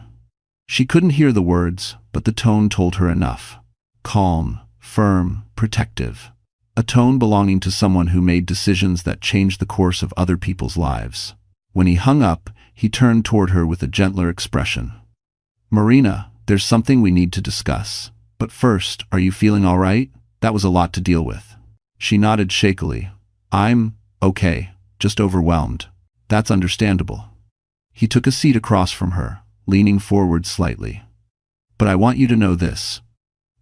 She couldn't hear the words, but the tone told her enough. Calm, firm, protective. A tone belonging to someone who made decisions that changed the course of other people's lives. When he hung up, he turned toward her with a gentler expression. "Marina, there's something we need to discuss. But first, are you feeling all right? That was a lot to deal with." She nodded shakily. "I'm okay, just overwhelmed." "That's understandable." He took a seat across from her, leaning forward slightly. "But I want you to know this.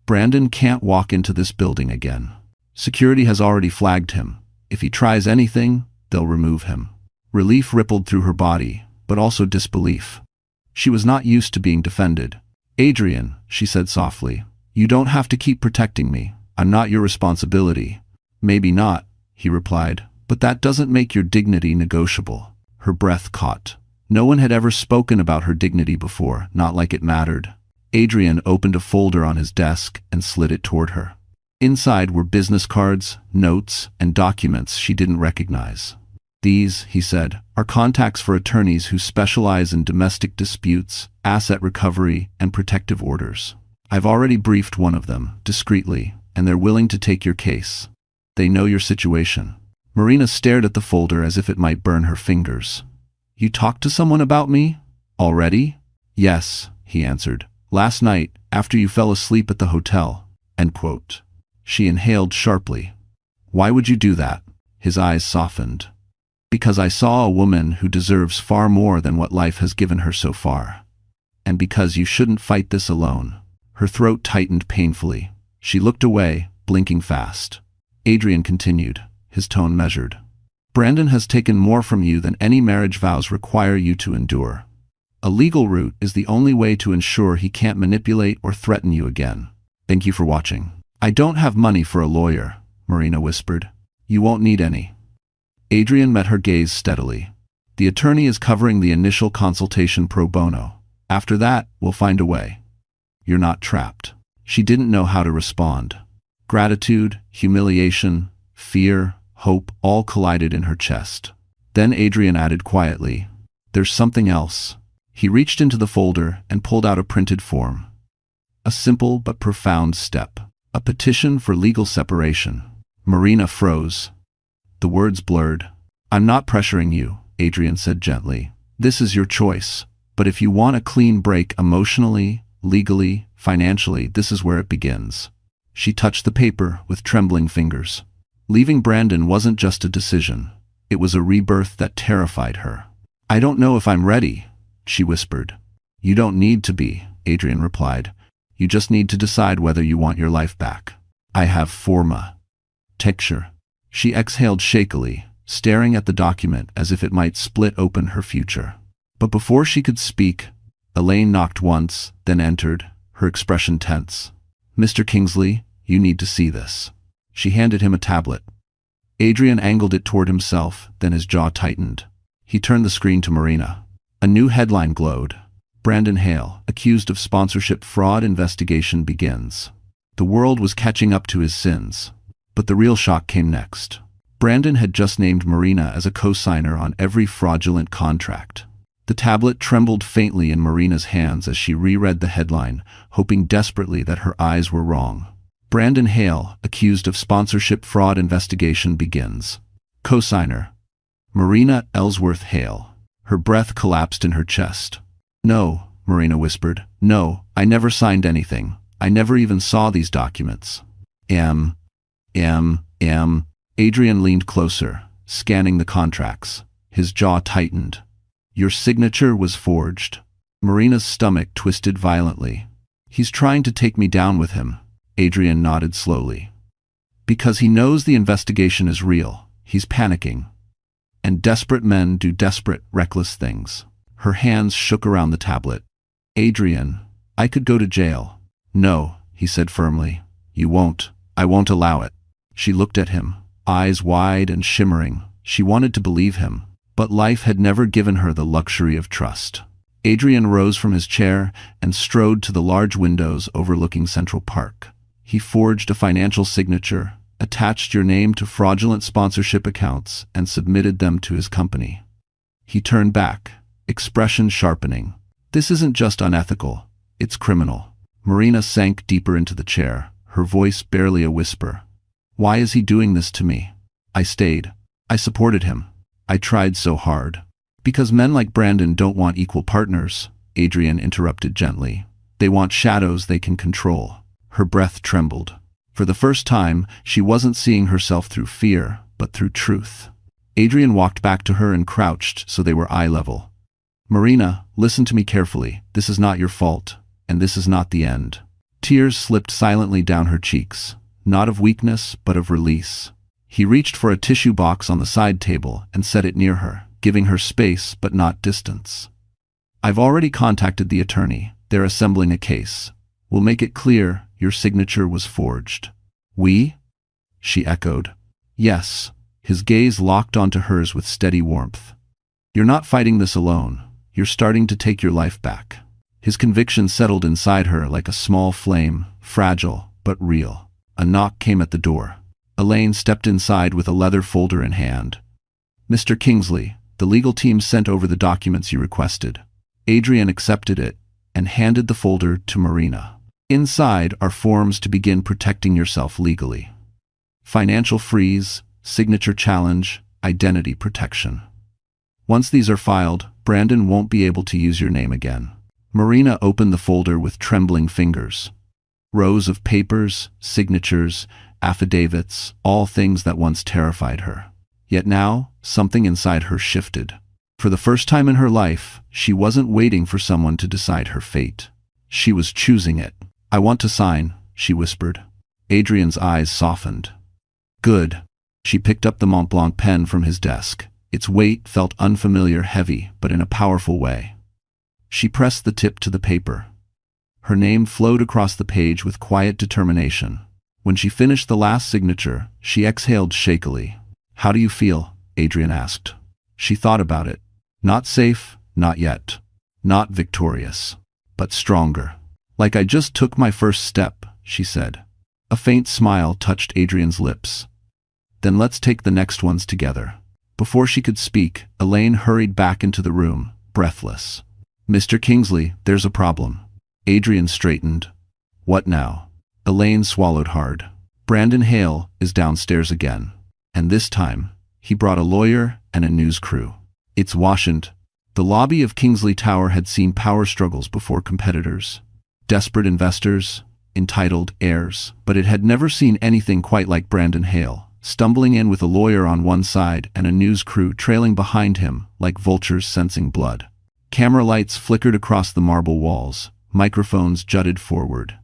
Brandon can't walk into this building again. Security has already flagged him. If he tries anything, they'll remove him." Relief rippled through her body, but also disbelief. She was not used to being defended. "Adrian," she said softly, "you don't have to keep protecting me. I'm not your responsibility." "Maybe not," he replied, "but that doesn't make your dignity negotiable." Her breath caught. No one had ever spoken about her dignity before, not like it mattered. Adrian opened a folder on his desk and slid it toward her. Inside were business cards, notes, and documents she didn't recognize. "These," he said, "are contacts for attorneys who specialize in domestic disputes, asset recovery, and protective orders. I've already briefed one of them, discreetly, and they're willing to take your case. They know your situation." Marina stared at the folder as if it might burn her fingers. "You talked to someone about me? Already?" "Yes," he answered. "Last night, after you fell asleep at the hotel." End quote. She inhaled sharply. "Why would you do that?" His eyes softened. "Because I saw a woman who deserves far more than what life has given her so far. And because you shouldn't fight this alone." Her throat tightened painfully. She looked away, blinking fast. Adrian continued, his tone measured. "Brandon has taken more from you than any marriage vows require you to endure. A legal route is the only way to ensure he can't manipulate or threaten you again. Thank you for watching." "I don't have money for a lawyer," Marina whispered. "You won't need any." Adrian met her gaze steadily. "The attorney is covering the initial consultation pro bono. After that, we'll find a way. You're not trapped." She didn't know how to respond. Gratitude, humiliation, fear, hope all collided in her chest. Then Adrian added quietly, "There's something else." He reached into the folder and pulled out a printed form. A simple but profound step. A petition for legal separation. Marina froze. The words blurred. "I'm not pressuring you," Adrian said gently. "This is your choice. But if you want a clean break emotionally, legally, financially, this is where it begins." She touched the paper with trembling fingers. Leaving Brandon wasn't just a decision. It was a rebirth that terrified her. "I don't know if I'm ready," she whispered. "You don't need to be," Adrian replied. You just need to decide whether you want your life back. I have forma. Texture. She exhaled shakily, staring at the document as if it might split open her future. But before she could speak, Elaine knocked once, then entered, her expression tense. Mr. Kingsley, you need to see this. She handed him a tablet. Adrian angled it toward himself, then his jaw tightened. He turned the screen to Marina. A new headline glowed. Brandon Hale, accused of sponsorship fraud, investigation begins. The world was catching up to his sins. But the real shock came next. Brandon had just named Marina as a co-signer on every fraudulent contract. The tablet trembled faintly in Marina's hands as she reread the headline, hoping desperately that her eyes were wrong. Brandon Hale, accused of sponsorship fraud, investigation begins. Co-signer. Marina Ellsworth Hale. Her breath collapsed in her chest. No, Marina whispered. No, I never signed anything. I never even saw these documents. Adrian leaned closer, scanning the contracts. His jaw tightened. Your signature was forged. Marina's stomach twisted violently. He's trying to take me down with him. Adrian nodded slowly. Because he knows the investigation is real. He's panicking. And desperate men do desperate, reckless things. Her hands shook around the tablet. Adrian, I could go to jail. No, he said firmly. You won't. I won't allow it. She looked at him, eyes wide and shimmering. She wanted to believe him, but life had never given her the luxury of trust. Adrian rose from his chair and strode to the large windows overlooking Central Park. He forged a financial signature, attached your name to fraudulent sponsorship accounts, and submitted them to his company. He turned back, expression sharpening. This isn't just unethical, it's criminal. Marina sank deeper into the chair, her voice barely a whisper. Why is he doing this to me? I stayed. I supported him. I tried so hard. Because men like Brandon don't want equal partners, Adrian interrupted gently. They want shadows they can control. Her breath trembled. For the first time, she wasn't seeing herself through fear, but through truth. Adrian walked back to her and crouched so they were eye level. Marina, listen to me carefully. This is not your fault, and this is not the end. Tears slipped silently down her cheeks, not of weakness, but of release. He reached for a tissue box on the side table and set it near her, giving her space but not distance. I've already contacted the attorney. They're assembling a case. We'll make it clear your signature was forged. We? She echoed. Yes. His gaze locked onto hers with steady warmth. You're not fighting this alone. You're starting to take your life back. His conviction settled inside her like a small flame, fragile but real. A knock came at the door. Elaine stepped inside with a leather folder in hand. Mr. Kingsley, the legal team sent over the documents you requested. Adrian accepted it and handed the folder to Marina. Inside are forms to begin protecting yourself legally. Financial freeze, signature challenge, identity protection. Once these are filed, Brandon won't be able to use your name again. Marina opened the folder with trembling fingers. Rows of papers, signatures, affidavits, all things that once terrified her. Yet now, something inside her shifted. For the first time in her life, she wasn't waiting for someone to decide her fate. She was choosing it. I want to sign, she whispered. Adrian's eyes softened. Good. She picked up the Mont Blanc pen from his desk. Its weight felt unfamiliar, heavy, but in a powerful way. She pressed the tip to the paper. Her name flowed across the page with quiet determination. When she finished the last signature, she exhaled shakily. How do you feel? Adrian asked. She thought about it. Not safe, not yet. Not victorious. But stronger. Like I just took my first step, she said. A faint smile touched Adrian's lips. Then let's take the next ones together. Before she could speak, Elaine hurried back into the room, breathless. Mr. Kingsley, there's a problem. Adrian straightened. What now? Elaine swallowed hard. Brandon Hale is downstairs again. And this time, he brought a lawyer and a news crew. It's Washington. The lobby of Kingsley Tower had seen power struggles before competitors. Desperate investors, entitled heirs, but it had never seen anything quite like Brandon Hale, stumbling in with a lawyer on one side and a news crew trailing behind him like vultures sensing blood. Camera lights flickered across the marble walls, microphones jutted forward.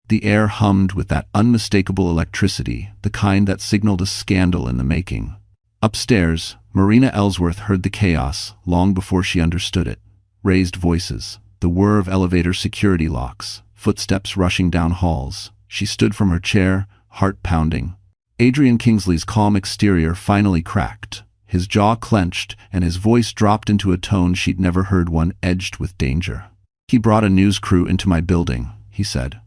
The air hummed with that unmistakable electricity, the kind that signaled a scandal in the making. Upstairs, Marina Ellsworth heard the chaos long before she understood it. Raised voices, the whir of elevator security locks, footsteps rushing down halls. She stood from her chair, heart pounding. Adrian Kingsley's calm exterior finally cracked. His jaw clenched, and his voice dropped into a tone she'd never heard, one edged with danger. "He brought a news crew into my building," he said.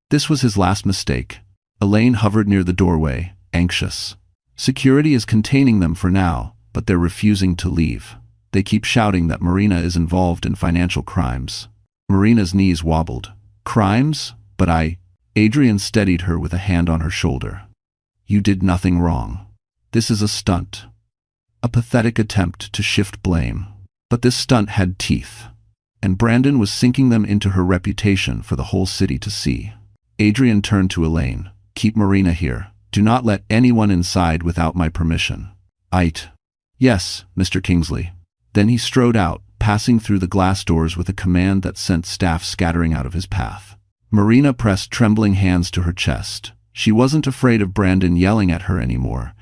This was his last mistake. Elaine hovered near the doorway, anxious. "Security is containing them for now, but they're refusing to leave. They keep shouting that Marina is involved in financial crimes." Marina's knees wobbled. "Crimes? But Adrian steadied her with a hand on her shoulder. "You did nothing wrong. This is a stunt. A pathetic attempt to shift blame. But this stunt had teeth, and Brandon was sinking them into her reputation for the whole city to see." Adrian turned to Elaine. "Keep Marina here. Do not let anyone inside without my permission." "Yes, Mr. Kingsley." Then he strode out, passing through the glass doors with a command that sent staff scattering out of his path. Marina pressed trembling hands to her chest. She wasn't afraid of Brandon yelling at her anymore.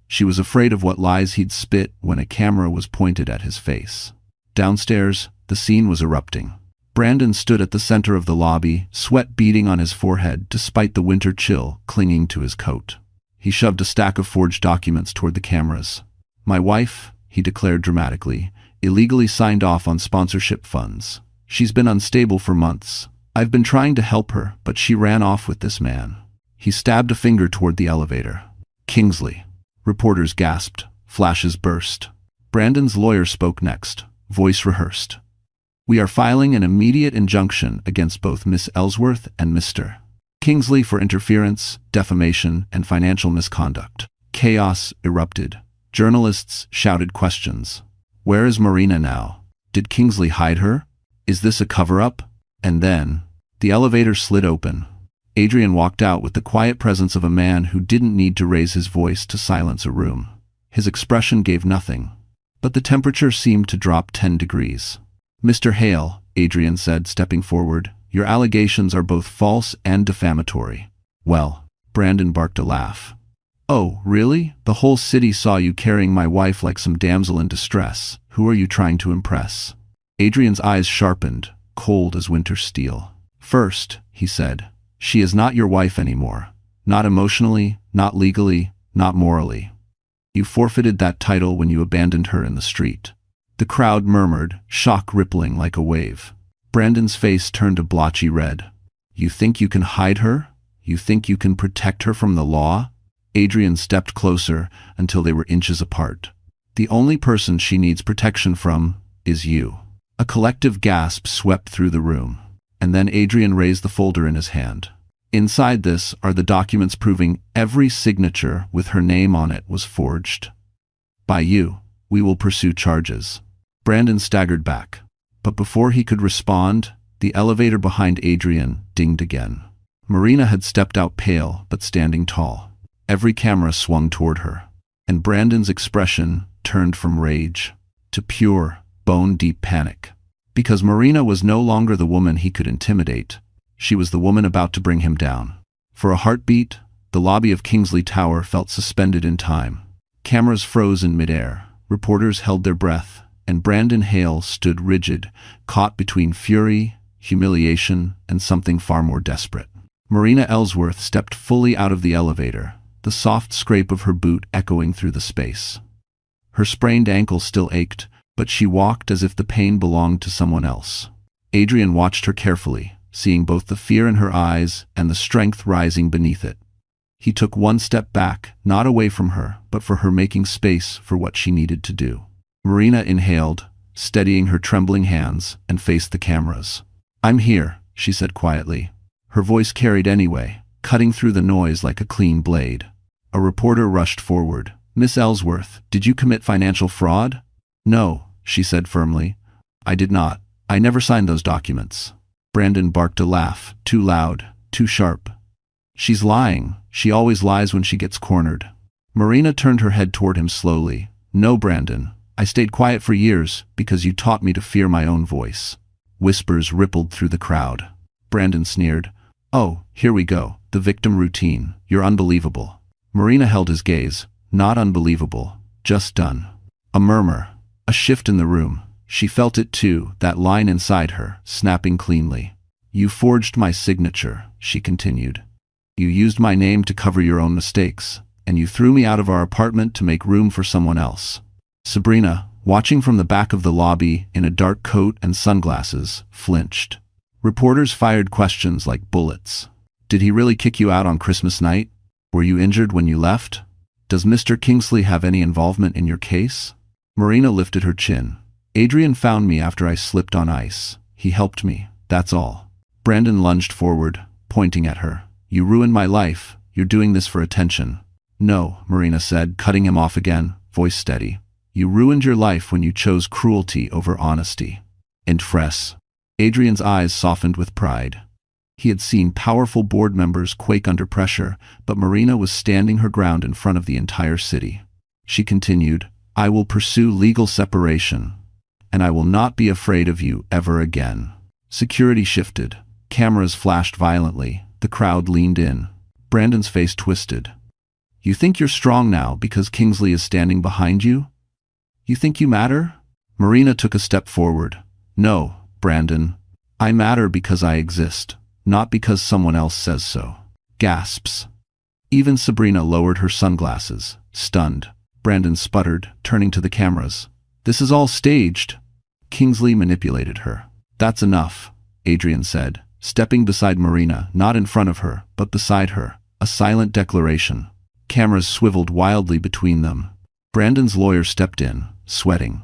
She was afraid of what lies he'd spit when a camera was pointed at his face. Downstairs, the scene was erupting. Brandon stood at the center of the lobby, sweat beading on his forehead despite the winter chill clinging to his coat. He shoved a stack of forged documents toward the cameras. "My wife," he declared dramatically, "illegally signed off on sponsorship funds. She's been unstable for months. I've been trying to help her, but she ran off with this man." He stabbed a finger toward the elevator. "Kingsley." Reporters gasped. Flashes burst. Brandon's lawyer spoke next, voice rehearsed. "We are filing an immediate injunction against both Miss Ellsworth and Mr. Kingsley for interference, defamation, and financial misconduct." Chaos erupted. Journalists shouted questions. Where is Marina now? Did Kingsley hide her? Is this a cover-up? And then, the elevator slid open. Adrian walked out with the quiet presence of a man who didn't need to raise his voice to silence a room. His expression gave nothing, but the temperature seemed to drop 10 degrees. "Mr. Hale," Adrian said, stepping forward, "your allegations are both false and defamatory." "Well," Brandon barked a laugh. "Oh, really? The whole city saw you carrying my wife like some damsel in distress. Who are you trying to impress?" Adrian's eyes sharpened, cold as winter steel. "First," he said, "she is not your wife anymore. Not emotionally, not legally, not morally. You forfeited that title when you abandoned her in the street." The crowd murmured, shock rippling like a wave. Brandon's face turned a blotchy red. "You think you can hide her? You think you can protect her from the law?" Adrian stepped closer until they were inches apart. "The only person she needs protection from is you." A collective gasp swept through the room, and then Adrian raised the folder in his hand. "Inside this are the documents proving every signature with her name on it was forged. By you. We will pursue charges." Brandon staggered back, but before he could respond, the elevator behind Adrian dinged again. Marina had stepped out pale but standing tall. Every camera swung toward her, and Brandon's expression turned from rage to pure, bone-deep panic. Because Marina was no longer the woman he could intimidate. She was the woman about to bring him down. For a heartbeat, the lobby of Kingsley Tower felt suspended in time. Cameras froze in midair, reporters held their breath, and Brandon Hale stood rigid, caught between fury, humiliation, and something far more desperate. Marina Ellsworth stepped fully out of the elevator, the soft scrape of her boot echoing through the space. Her sprained ankle still ached, but she walked as if the pain belonged to someone else. Adrian watched her carefully, seeing both the fear in her eyes and the strength rising beneath it. He took one step back, not away from her, but for her, making space for what she needed to do. Marina inhaled, steadying her trembling hands, and faced the cameras. "I'm here," she said quietly. Her voice carried anyway, cutting through the noise like a clean blade. A reporter rushed forward. "Miss Ellsworth, did you commit financial fraud?" "No," she said firmly. "I did not. I never signed those documents." Brandon barked a laugh, too loud, too sharp. "She's lying. She always lies when she gets cornered." Marina turned her head toward him slowly. "No, Brandon. I stayed quiet for years because you taught me to fear my own voice." Whispers rippled through the crowd. Brandon sneered. Oh, here we go. The victim routine. You're unbelievable. Marina held his gaze. Not unbelievable. Just done. A murmur. A shift in the room. She felt it too, that line inside her, snapping cleanly. You forged my signature, she continued. You used my name to cover your own mistakes, and you threw me out of our apartment to make room for someone else. Sabrina, watching from the back of the lobby in a dark coat and sunglasses, flinched. Reporters fired questions like bullets. Did he really kick you out on Christmas night? Were you injured when you left? Does Mr. Kingsley have any involvement in your case? Marina lifted her chin. Adrian found me after I slipped on ice. He helped me, that's all. Brandon lunged forward, pointing at her. You ruined my life. You're doing this for attention. No, Marina said, cutting him off again, voice steady. You ruined your life when you chose cruelty over honesty. Infidelity. Adrian's eyes softened with pride. He had seen powerful board members quake under pressure, but Marina was standing her ground in front of the entire city. She continued, I will pursue legal separation, and I will not be afraid of you ever again. Security shifted. Cameras flashed violently. The crowd leaned in. Brandon's face twisted. You think you're strong now because Kingsley is standing behind you? You think you matter? Marina took a step forward. No, Brandon. I matter because I exist, not because someone else says so. Gasps. Even Sabrina lowered her sunglasses, stunned. Brandon sputtered, turning to the cameras. This is all staged. Kingsley manipulated her. That's enough, Adrian said, stepping beside Marina, not in front of her, but beside her, a silent declaration. Cameras swiveled wildly between them. Brandon's lawyer stepped in, sweating.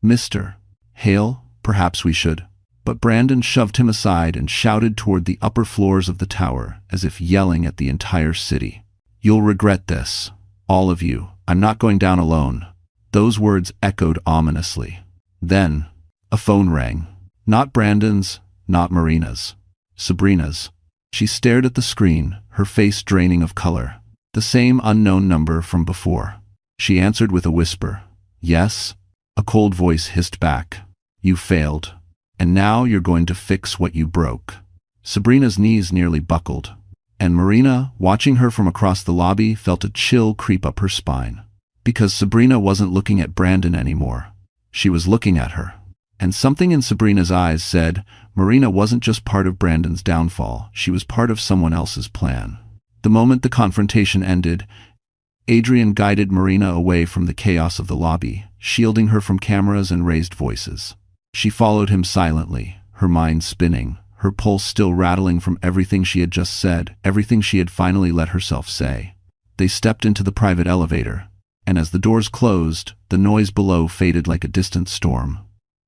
Mr. Hale, perhaps we should. But Brandon shoved him aside and shouted toward the upper floors of the tower, as if yelling at the entire city. You'll regret this. All of you. I'm not going down alone. Those words echoed ominously. Then, a phone rang. Not Brandon's, not Marina's. Sabrina's. She stared at the screen, her face draining of color. The same unknown number from before. She answered with a whisper. Yes? A cold voice hissed back. You failed. And now you're going to fix what you broke. Sabrina's knees nearly buckled, and Marina, watching her from across the lobby, felt a chill creep up her spine. Because Sabrina wasn't looking at Brandon anymore. She was looking at her. And something in Sabrina's eyes said, Marina wasn't just part of Brandon's downfall, she was part of someone else's plan. The moment the confrontation ended, Adrian guided Marina away from the chaos of the lobby, shielding her from cameras and raised voices. She followed him silently, her mind spinning, her pulse still rattling from everything she had just said, everything she had finally let herself say. They stepped into the private elevator, and as the doors closed, the noise below faded like a distant storm.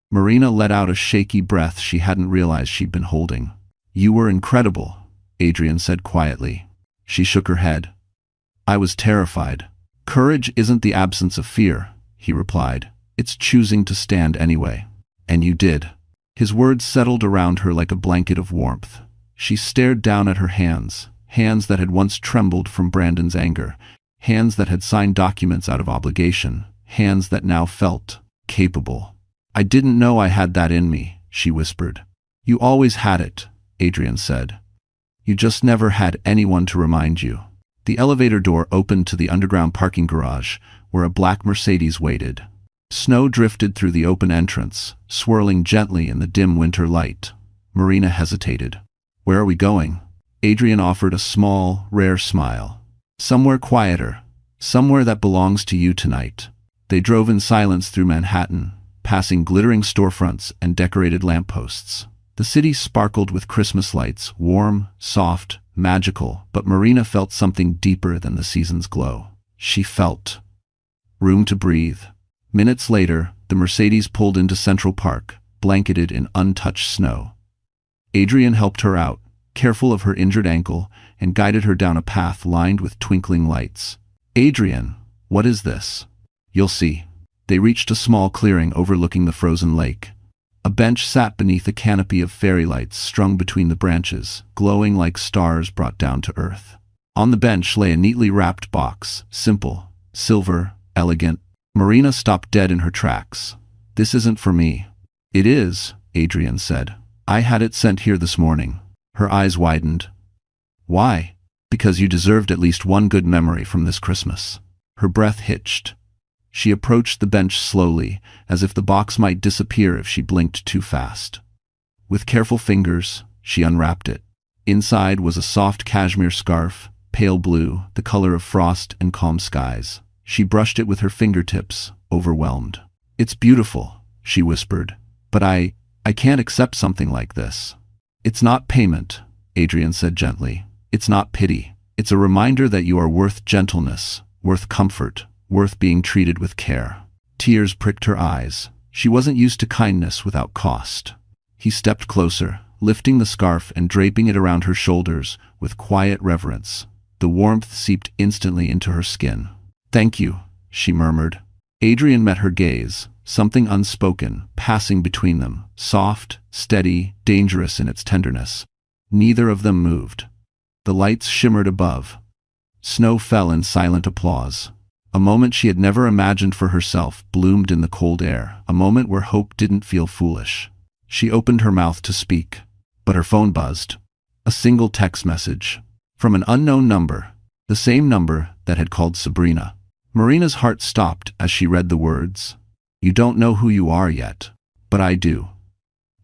Marina let out a shaky breath she hadn't realized she'd been holding. You were incredible, Adrian said quietly. She shook her head. I was terrified. Courage isn't the absence of fear, he replied. It's choosing to stand anyway. And you did. His words settled around her like a blanket of warmth. She stared down at her hands, hands that had once trembled from Brandon's anger, hands that had signed documents out of obligation, hands that now felt capable. I didn't know I had that in me, she whispered. You always had it, Adrian said. You just never had anyone to remind you. The elevator door opened to the underground parking garage, where a black Mercedes waited. Snow drifted through the open entrance, swirling gently in the dim winter light. Marina hesitated. Where are we going? Adrian offered a small, rare smile. Somewhere quieter. Somewhere that belongs to you tonight. They drove in silence through Manhattan, passing glittering storefronts and decorated lampposts. The city sparkled with Christmas lights, warm, soft, magical, but Marina felt something deeper than the season's glow. She felt room to breathe. Minutes later, the Mercedes pulled into Central Park, blanketed in untouched snow. Adrian helped her out, careful of her injured ankle, and guided her down a path lined with twinkling lights. Adrian, what is this? You'll see. They reached a small clearing overlooking the frozen lake. A bench sat beneath a canopy of fairy lights strung between the branches, glowing like stars brought down to earth. On the bench lay a neatly wrapped box, simple, silver, elegant. Marina stopped dead in her tracks. This isn't for me. It is, Adrian said. I had it sent here this morning. Her eyes widened. Why? Because you deserved at least one good memory from this Christmas. Her breath hitched. She approached the bench slowly, as if the box might disappear if she blinked too fast. With careful fingers, she unwrapped it. Inside was a soft cashmere scarf, pale blue, the color of frost and calm skies. She brushed it with her fingertips, overwhelmed. "It's beautiful," she whispered, "but I can't accept something like this." "It's not payment," Adrian said gently. "It's not pity. It's a reminder that you are worth gentleness, worth comfort, worth being treated with care." Tears pricked her eyes. She wasn't used to kindness without cost. He stepped closer, lifting the scarf and draping it around her shoulders with quiet reverence. The warmth seeped instantly into her skin. "Thank you," she murmured. Adrian met her gaze, something unspoken, passing between them, soft, steady, dangerous in its tenderness. Neither of them moved. The lights shimmered above. Snow fell in silent applause. A moment she had never imagined for herself bloomed in the cold air, a moment where hope didn't feel foolish. She opened her mouth to speak, but her phone buzzed. A single text message. From an unknown number, the same number that had called Sabrina. Marina's heart stopped as she read the words. "You don't know who you are yet, but I do.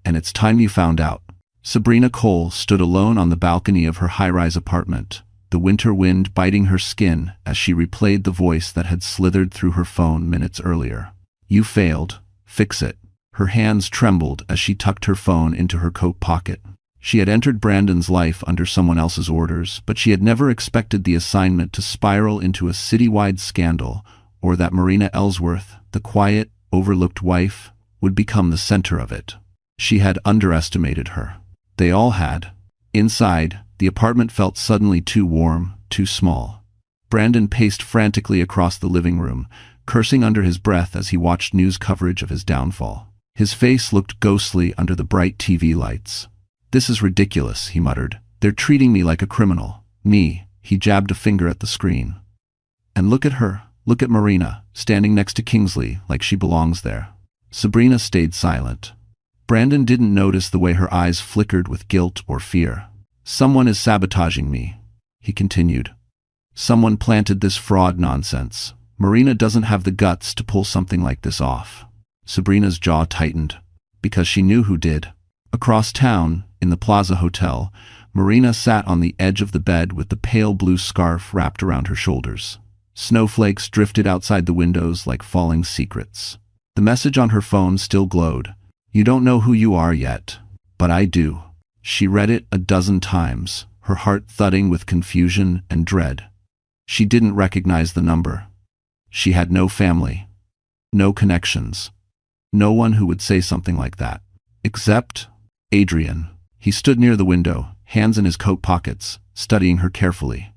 And it's time you found out." Sabrina Cole stood alone on the balcony of her high-rise apartment, the winter wind biting her skin as she replayed the voice that had slithered through her phone minutes earlier. "You failed. Fix it." Her hands trembled as she tucked her phone into her coat pocket. She had entered Brandon's life under someone else's orders, but she had never expected the assignment to spiral into a citywide scandal, or that Marina Ellsworth, the quiet, overlooked wife, would become the center of it. She had underestimated her. They all had. Inside, the apartment felt suddenly too warm, too small. Brandon paced frantically across the living room, cursing under his breath as he watched news coverage of his downfall. His face looked ghostly under the bright TV lights. "This is ridiculous," he muttered. "They're treating me like a criminal. Me," he jabbed a finger at the screen. "And look at her, look at Marina, standing next to Kingsley like she belongs there." Sabrina stayed silent. Brandon didn't notice the way her eyes flickered with guilt or fear. "Someone is sabotaging me," he continued. "Someone planted this fraud nonsense. Marina doesn't have the guts to pull something like this off." Sabrina's jaw tightened, because she knew who did. Across town, in the Plaza Hotel, Marina sat on the edge of the bed with the pale blue scarf wrapped around her shoulders. Snowflakes drifted outside the windows like falling secrets. The message on her phone still glowed. "You don't know who you are yet, but I do." She read it a dozen times, her heart thudding with confusion and dread. She didn't recognize the number. She had no family, no connections, no one who would say something like that. Except Adrian. He stood near the window, hands in his coat pockets, studying her carefully.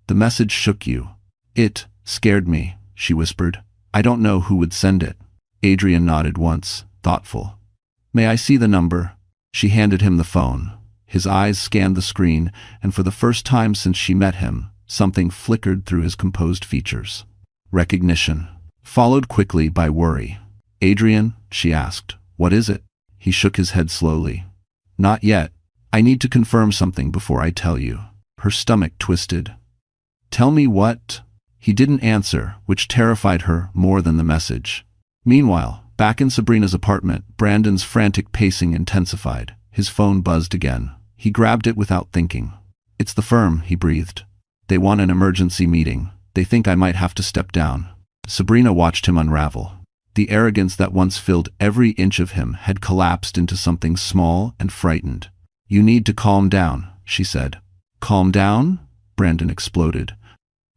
"The message shook you." "It scared me," she whispered. "I don't know who would send it." Adrian nodded once, thoughtful. "May I see the number?" She handed him the phone. His eyes scanned the screen, and for the first time since she met him, something flickered through his composed features. Recognition, followed quickly by worry. "Adrian," she asked, "what is it?" He shook his head slowly. "Not yet. I need to confirm something before I tell you." Her stomach twisted. "Tell me what?" He didn't answer, which terrified her more than the message. Meanwhile, back in Sabrina's apartment, Brandon's frantic pacing intensified. His phone buzzed again. He grabbed it without thinking. "It's the firm," he breathed. "They want an emergency meeting. They think I might have to step down." Sabrina watched him unravel. The arrogance that once filled every inch of him had collapsed into something small and frightened. "You need to calm down," she said. "Calm down?" Brandon exploded.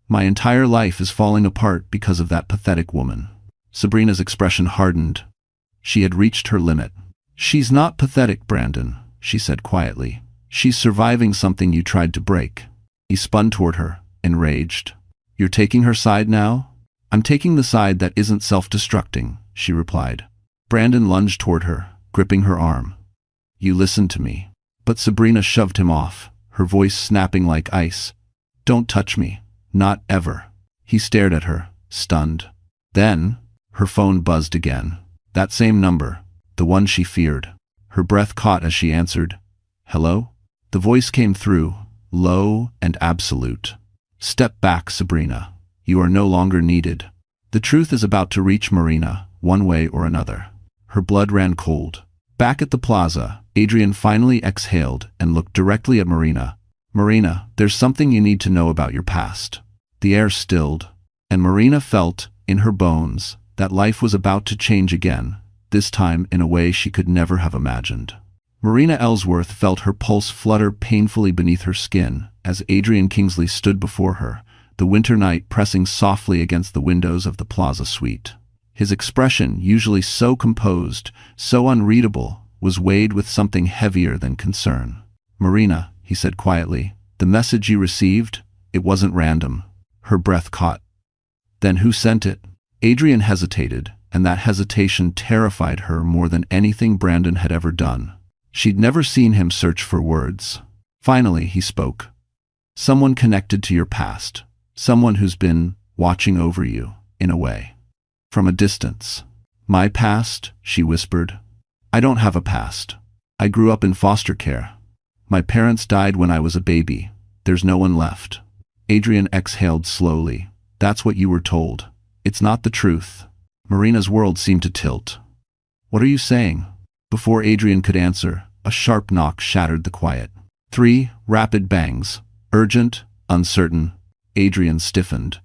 "My entire life is falling apart because of that pathetic woman." Sabrina's expression hardened. She had reached her limit. "She's not pathetic, Brandon," she said quietly. "She's surviving something you tried to break." He spun toward her, enraged. "You're taking her side now?" "I'm taking the side that isn't self-destructing," she replied. Brandon lunged toward her, gripping her arm. "You listen to me." But Sabrina shoved him off, her voice snapping like ice. "Don't touch me. Not ever." He stared at her, stunned. Then, her phone buzzed again. That same number, the one she feared. Her breath caught as she answered. "Hello?" The voice came through, low and absolute. Step back, Sabrina. You are no longer needed. The truth is about to reach Marina, one way or another. Her blood ran cold. Back at the plaza, Adrian finally exhaled and looked directly at Marina. Marina, there's something you need to know about your past. The air stilled, and Marina felt, in her bones, that life was about to change again, this time in a way she could never have imagined. Marina Ellsworth felt her pulse flutter painfully beneath her skin as Adrian Kingsley stood before her, the winter night pressing softly against the windows of the plaza suite. His expression, usually so composed, so unreadable, was weighed with something heavier than concern. Marina, he said quietly, the message you received, it wasn't random. Her breath caught. Then who sent it? Adrian hesitated, and that hesitation terrified her more than anything Brandon had ever done. She'd never seen him search for words. Finally, he spoke. Someone connected to your past. Someone who's been watching over you, in a way. From a distance. My past, she whispered. I don't have a past. I grew up in foster care. My parents died when I was a baby. There's no one left. Adrian exhaled slowly. That's what you were told. It's not the truth. Marina's world seemed to tilt. What are you saying? Before Adrian could answer, a sharp knock shattered the quiet. 3 rapid bangs. Urgent, uncertain. Adrian stiffened.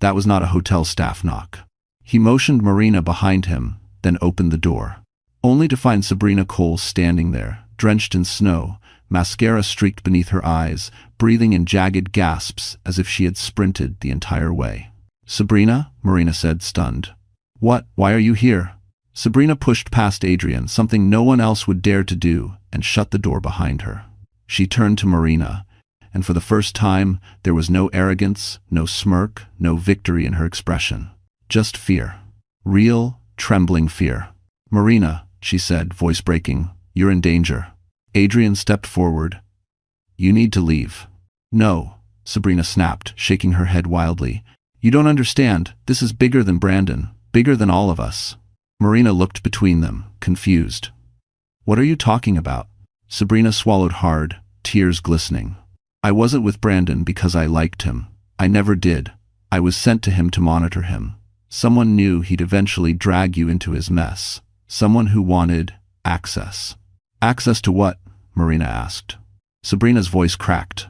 That was not a hotel staff knock. He motioned Marina behind him, then opened the door. Only to find Sabrina Cole standing there, drenched in snow, mascara streaked beneath her eyes, breathing in jagged gasps as if she had sprinted the entire way. Sabrina? Marina said, stunned. What? Why are you here? Sabrina pushed past Adrian, something no one else would dare to do, and shut the door behind her. She turned to Marina, and for the first time, there was no arrogance, no smirk, no victory in her expression. Just fear. Real, trembling fear. Marina, she said, voice breaking, you're in danger. Adrian stepped forward. You need to leave. No, Sabrina snapped, shaking her head wildly. You don't understand. This is bigger than Brandon, bigger than all of us. Marina looked between them, confused. What are you talking about? Sabrina swallowed hard, tears glistening. I wasn't with Brandon because I liked him. I never did. I was sent to him to monitor him. Someone knew he'd eventually drag you into his mess. Someone who wanted access. Access to what? Marina asked. Sabrina's voice cracked.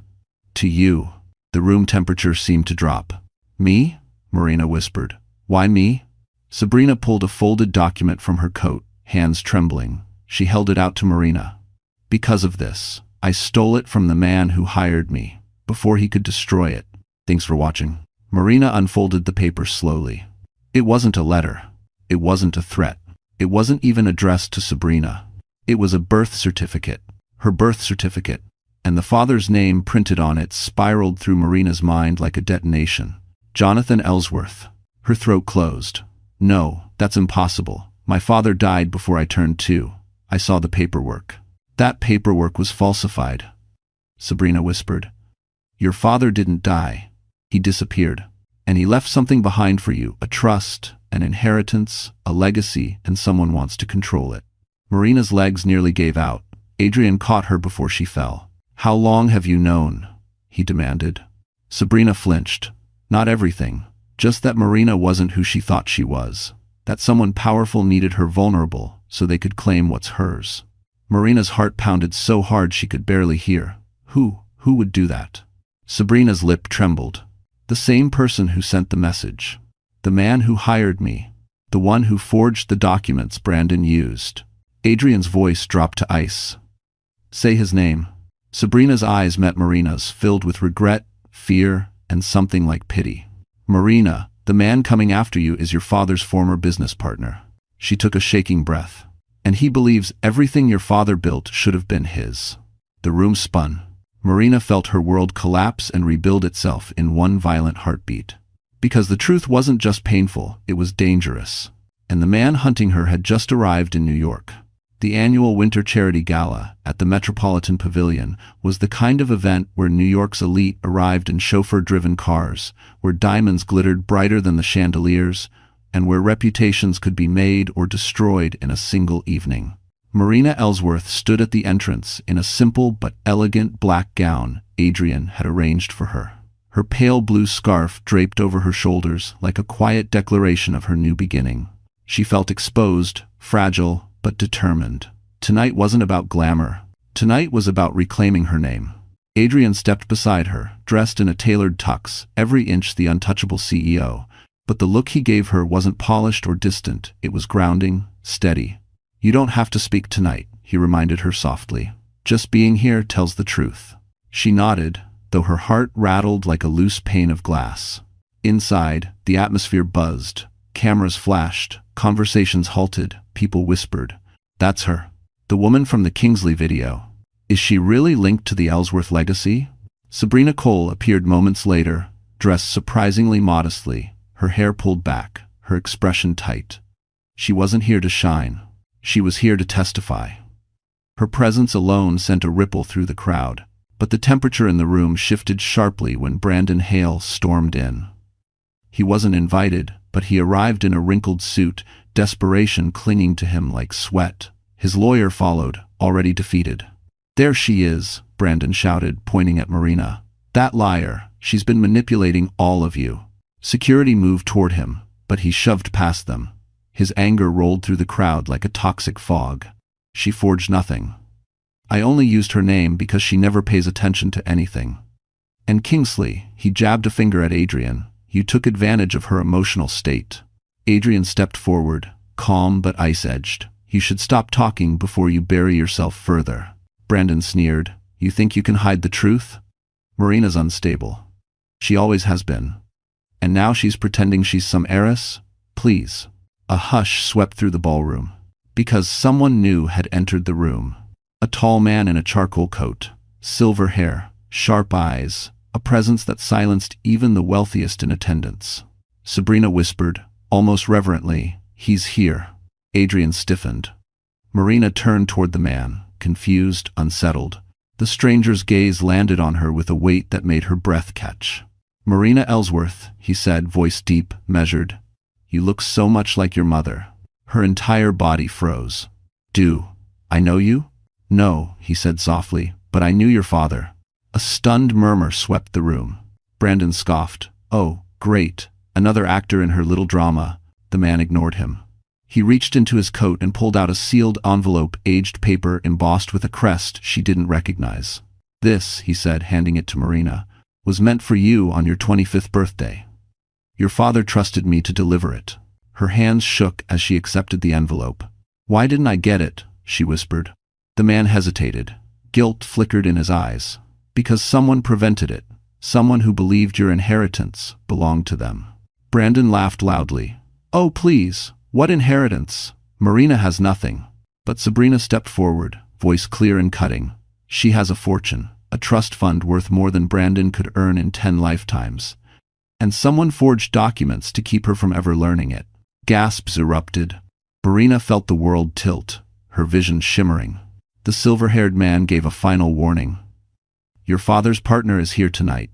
To you. The room temperature seemed to drop. Me? Marina whispered. Why me? Sabrina pulled a folded document from her coat, hands trembling. She held it out to Marina. Because of this. I stole it from the man who hired me, before he could destroy it. Thanks for watching. Marina unfolded the paper slowly. It wasn't a letter. It wasn't a threat. It wasn't even addressed to Sabrina. It was a birth certificate. Her birth certificate. And the father's name printed on it spiraled through Marina's mind like a detonation. Jonathan Ellsworth. Her throat closed. No, that's impossible. My father died before I turned 2. I saw the paperwork. That paperwork was falsified. Sabrina whispered. Your father didn't die. He disappeared. And he left something behind for you, a trust, an inheritance, a legacy, and someone wants to control it. Marina's legs nearly gave out. Adrian caught her before she fell. How long have you known? He demanded. Sabrina flinched. Not everything. Just that Marina wasn't who she thought she was. That someone powerful needed her vulnerable so they could claim what's hers. Marina's heart pounded so hard she could barely hear. Who would do that? Sabrina's lip trembled. The same person who sent the message. The man who hired me. The one who forged the documents Brandon used. Adrian's voice dropped to ice. Say his name. Sabrina's eyes met Marina's, filled with regret, fear, and something like pity. Marina, the man coming after you is your father's former business partner. She took a shaking breath. And he believes everything your father built should have been his. The room spun. Marina felt her world collapse and rebuild itself in one violent heartbeat. Because the truth wasn't just painful, it was dangerous. And the man hunting her had just arrived in New York. The annual Winter Charity Gala at the Metropolitan Pavilion was the kind of event where New York's elite arrived in chauffeur-driven cars, where diamonds glittered brighter than the chandeliers, and where reputations could be made or destroyed in a single evening. Marina Ellsworth stood at the entrance in a simple but elegant black gown Adrian had arranged for her. Her pale blue scarf draped over her shoulders like a quiet declaration of her new beginning. She felt exposed, fragile, but determined. Tonight wasn't about glamour. Tonight was about reclaiming her name. Adrian stepped beside her, dressed in a tailored tux, every inch the untouchable CEO. But the look he gave her wasn't polished or distant. It was grounding, steady. "You don't have to speak tonight," he reminded her softly. "Just being here tells the truth." She nodded, though her heart rattled like a loose pane of glass. Inside, the atmosphere buzzed. Cameras flashed, conversations halted, people whispered. "That's her. The woman from the Kingsley video. Is she really linked to the Ellsworth legacy?" Sabrina Cole appeared moments later, dressed surprisingly modestly, her hair pulled back, her expression tight. She wasn't here to shine. She was here to testify. Her presence alone sent a ripple through the crowd, but the temperature in the room shifted sharply when Brandon Hale stormed in. He wasn't invited, but he arrived in a wrinkled suit, desperation clinging to him like sweat. His lawyer followed, already defeated. "There she is," Brandon shouted, pointing at Marina. "That liar, she's been manipulating all of you." Security moved toward him, but he shoved past them. His anger rolled through the crowd like a toxic fog. "She forged nothing. I only used her name because she never pays attention to anything. And Kingsley," he jabbed a finger at Adrian, "you took advantage of her emotional state." Adrian stepped forward, calm but ice-edged. "You should stop talking before you bury yourself further." Brandon sneered. "You think you can hide the truth? Marina's unstable. She always has been. And now she's pretending she's some heiress? Please." A hush swept through the ballroom, because someone new had entered the room. A tall man in a charcoal coat, silver hair, sharp eyes, a presence that silenced even the wealthiest in attendance. Sabrina whispered, almost reverently, "He's here." Adrian stiffened. Marina turned toward the man, confused, unsettled. The stranger's gaze landed on her with a weight that made her breath catch. "Marina Ellsworth," he said, voice deep, measured. "You look so much like your mother." Her entire body froze. "Do I know you?" "No," he said softly, "but I knew your father." A stunned murmur swept the room. Brandon scoffed. "Oh, great. Another actor in her little drama." The man ignored him. He reached into his coat and pulled out a sealed envelope, aged paper embossed with a crest she didn't recognize. "This," he said, handing it to Marina, "was meant for you on your 25th birthday. Your father trusted me to deliver it." Her hands shook as she accepted the envelope. "Why didn't I get it?" she whispered. The man hesitated. Guilt flickered in his eyes. "Because someone prevented it. Someone who believed your inheritance belonged to them." Brandon laughed loudly. "Oh, please, what inheritance? Marina has nothing." But Sabrina stepped forward, voice clear and cutting. "She has a fortune, a trust fund worth more than Brandon could earn in 10 lifetimes. And someone forged documents to keep her from ever learning it." Gasps erupted. Marina felt the world tilt, her vision shimmering. The silver-haired man gave a final warning. "Your father's partner is here tonight.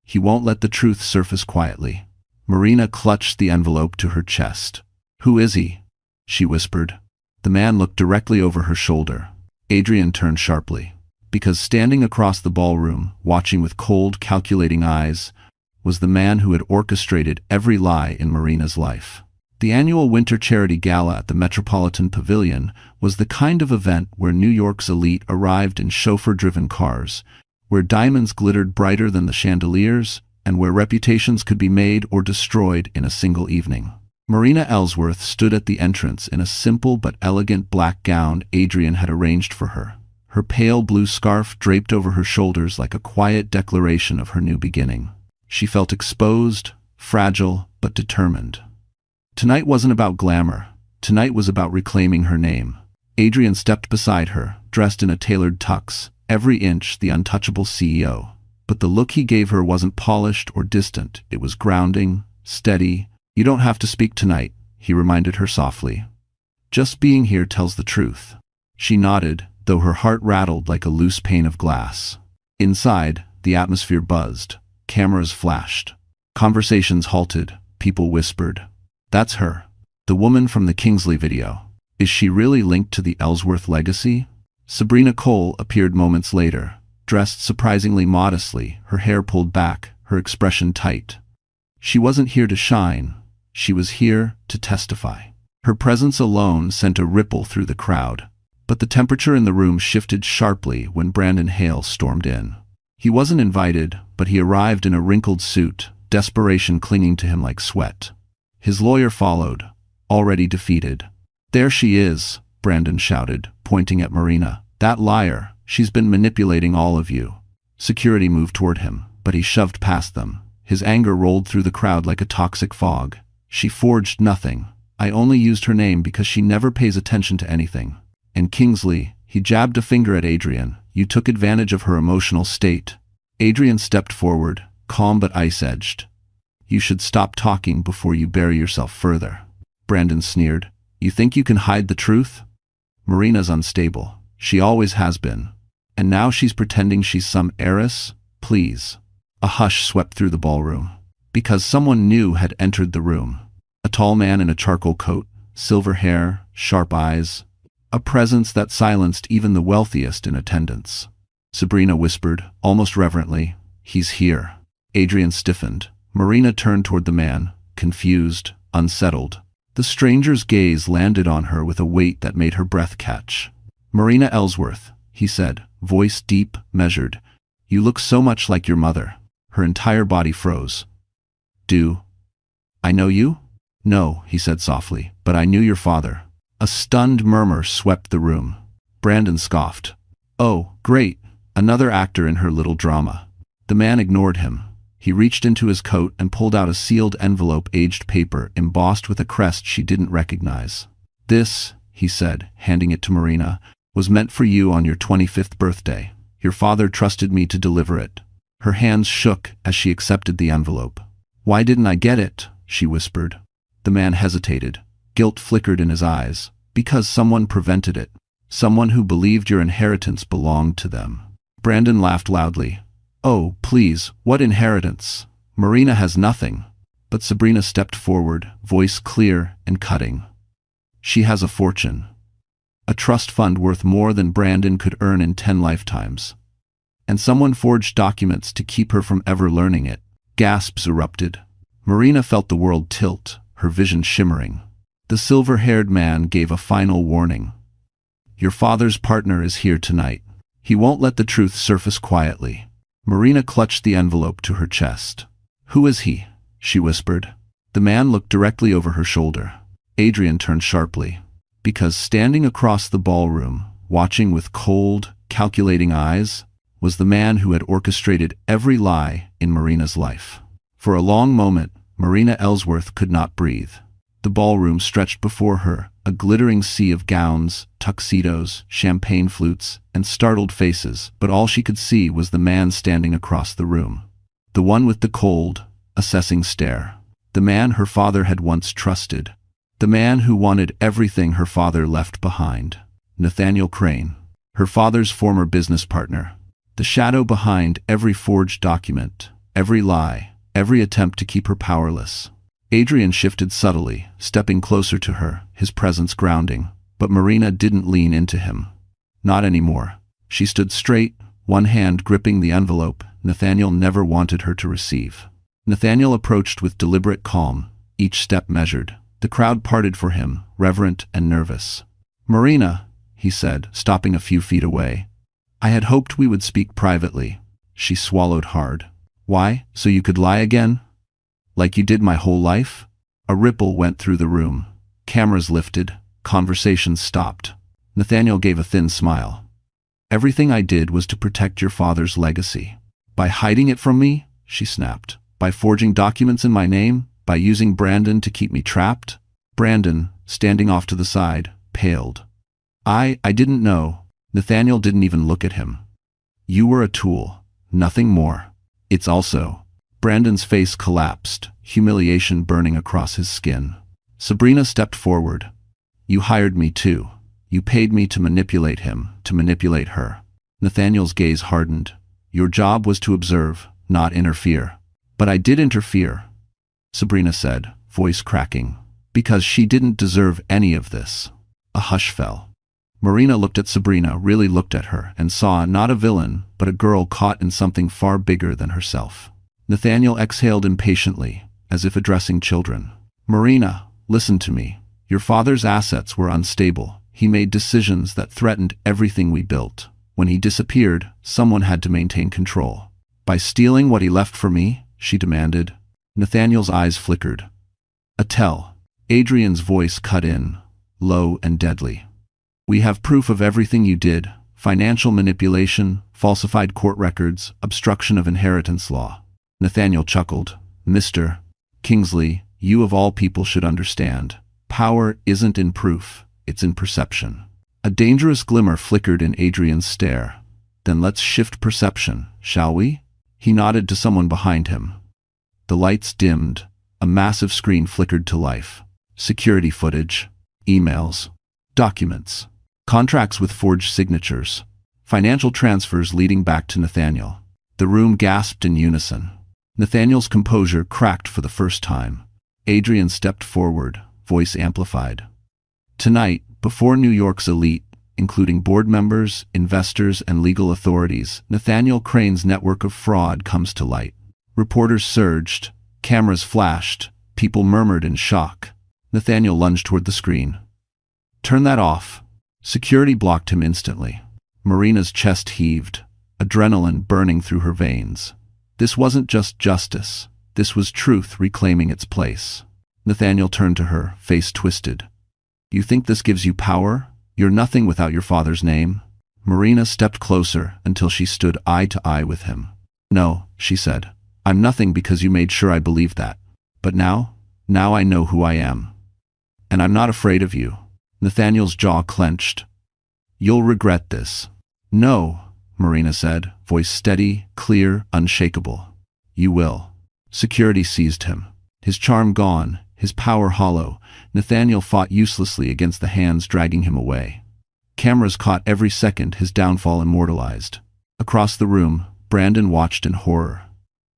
He won't let the truth surface quietly." Marina clutched the envelope to her chest. "Who is he?" she whispered. The man looked directly over her shoulder. Adrian turned sharply, because standing across the ballroom, watching with cold, calculating eyes, was the man who had orchestrated every lie in Marina's life. The annual winter charity gala at the Metropolitan Pavilion was the kind of event where New York's elite arrived in chauffeur-driven cars, where diamonds glittered brighter than the chandeliers, and where reputations could be made or destroyed in a single evening. Marina Ellsworth stood at the entrance in a simple but elegant black gown Adrian had arranged for her, her pale blue scarf draped over her shoulders like a quiet declaration of her new beginning. She felt exposed, fragile, but determined. Tonight wasn't about glamour. Tonight was about reclaiming her name. Adrian stepped beside her, dressed in a tailored tux, every inch the untouchable CEO. But the look he gave her wasn't polished or distant. It was grounding, steady. "You don't have to speak tonight," he reminded her softly. "Just being here tells the truth." She nodded, though her heart rattled like a loose pane of glass. Inside, the atmosphere buzzed. Cameras flashed. Conversations halted. People whispered. "That's her. The woman from the Kingsley video." Is she really linked to the Ellsworth legacy? Sabrina Cole appeared moments later, dressed surprisingly modestly, her hair pulled back, her expression tight. She wasn't here to shine. She was here to testify. Her presence alone sent a ripple through the crowd. But the temperature in the room shifted sharply when Brandon Hale stormed in. He wasn't invited, but he arrived in a wrinkled suit, desperation clinging to him like sweat. His lawyer followed, already defeated. "There she is," Brandon shouted, pointing at Marina. "That liar, she's been manipulating all of you." Security moved toward him, but he shoved past them. His anger rolled through the crowd like a toxic fog. "She forged nothing. I only used her name because she never pays attention to anything. And Kingsley," he jabbed a finger at Adrian, "you took advantage of her emotional state." Adrian stepped forward, calm but ice-edged. "You should stop talking before you bury yourself further." Brandon sneered. "You think you can hide the truth? Marina's unstable. She always has been. And now she's pretending she's some heiress? Please." A hush swept through the ballroom. Because someone new had entered the room. A tall man in a charcoal coat, silver hair, sharp eyes. A presence that silenced even the wealthiest in attendance. Sabrina whispered, almost reverently, "He's here." Adrian stiffened. Marina turned toward the man, confused, unsettled. The stranger's gaze landed on her with a weight that made her breath catch. "Marina Ellsworth," he said, voice deep, measured. "You look so much like your mother." Her entire body froze. "Do I know you?" "No," he said softly, "but I knew your father." A stunned murmur swept the room. Brandon scoffed. "Oh, great, another actor in her little drama." The man ignored him. He reached into his coat and pulled out a sealed envelope, aged paper embossed with a crest she didn't recognize. "This," he said, handing it to Marina, "was meant for you on your 25th birthday. Your father trusted me to deliver it." Her hands shook as she accepted the envelope. "Why didn't I get it?" she whispered. The man hesitated. Guilt flickered in his eyes. "Because someone prevented it. Someone who believed your inheritance belonged to them." Brandon laughed loudly. "Oh, please, what inheritance? Marina has nothing." But Sabrina stepped forward, voice clear and cutting. "She has a fortune. A trust fund worth more than Brandon could earn in 10 lifetimes. And someone forged documents to keep her from ever learning it." Gasps erupted. Marina felt the world tilt, her vision shimmering. The silver-haired man gave a final warning. "Your father's partner is here tonight. He won't let the truth surface quietly." Marina clutched the envelope to her chest. "Who is he?" she whispered. The man looked directly over her shoulder. Adrian turned sharply. Because standing across the ballroom, watching with cold, calculating eyes, was the man who had orchestrated every lie in Marina's life. For a long moment, Marina Ellsworth could not breathe. The ballroom stretched before her, a glittering sea of gowns, tuxedos, champagne flutes, and startled faces, but all she could see was the man standing across the room. The one with the cold, assessing stare. The man her father had once trusted. The man who wanted everything her father left behind. Nathaniel Crane, her father's former business partner. The shadow behind every forged document, every lie, every attempt to keep her powerless. Adrian shifted subtly, stepping closer to her, his presence grounding. But Marina didn't lean into him. Not anymore. She stood straight, one hand gripping the envelope Nathaniel never wanted her to receive. Nathaniel approached with deliberate calm, each step measured. The crowd parted for him, reverent and nervous. "Marina," he said, stopping a few feet away. "I had hoped we would speak privately." She swallowed hard. "Why? So you could lie again? Like you did my whole life?" A ripple went through the room. Cameras lifted. Conversations stopped. Nathaniel gave a thin smile. "Everything I did was to protect your father's legacy." "By hiding it from me?" she snapped. "By forging documents in my name? By using Brandon to keep me trapped?" Brandon, standing off to the side, paled. I didn't know." Nathaniel didn't even look at him. "You were a tool, nothing more." "It's also..." Brandon's face collapsed, humiliation burning across his skin. Sabrina stepped forward. "You hired me too. You paid me to manipulate him, to manipulate her." Nathaniel's gaze hardened. "Your job was to observe, not interfere." "But I did interfere," Sabrina said, voice cracking. "Because she didn't deserve any of this." A hush fell. Marina looked at Sabrina, really looked at her, and saw not a villain, but a girl caught in something far bigger than herself. Nathaniel exhaled impatiently, as if addressing children. Marina, listen to me. Your father's assets were unstable. He made decisions that threatened everything we built. When he disappeared, someone had to maintain control. By stealing what he left for me? She demanded. Nathaniel's eyes flickered. Attell. Adrian's voice cut in, low and deadly. We have proof of everything you did: financial manipulation, falsified court records, obstruction of inheritance law. Nathaniel chuckled. Mr. Kingsley, you of all people should understand. Power isn't in proof, it's in perception. A dangerous glimmer flickered in Adrian's stare. Then let's shift perception, shall we? He nodded to someone behind him. The lights dimmed. A massive screen flickered to life. Security footage, emails, documents, contracts with forged signatures, financial transfers leading back to Nathaniel. The room gasped in unison. Nathaniel's composure cracked for the first time. Adrian stepped forward, voice amplified. Tonight, before New York's elite, including board members, investors, and legal authorities, Nathaniel Crane's network of fraud comes to light. Reporters surged, cameras flashed, people murmured in shock. Nathaniel lunged toward the screen. Turn that off. Security blocked him instantly. Marina's chest heaved, adrenaline burning through her veins. This wasn't just justice. This was truth reclaiming its place. Nathaniel turned to her, face twisted. You think this gives you power? You're nothing without your father's name. Marina stepped closer until she stood eye to eye with him. No, she said. I'm nothing because you made sure I believed that. But now I know who I am. And I'm not afraid of you. Nathaniel's jaw clenched. You'll regret this. No, Marina said, voice steady, clear, unshakable. You will. Security seized him. His charm gone, his power hollow. Nathaniel fought uselessly against the hands dragging him away. Cameras caught every second, his downfall immortalized. Across the room, Brandon watched in horror.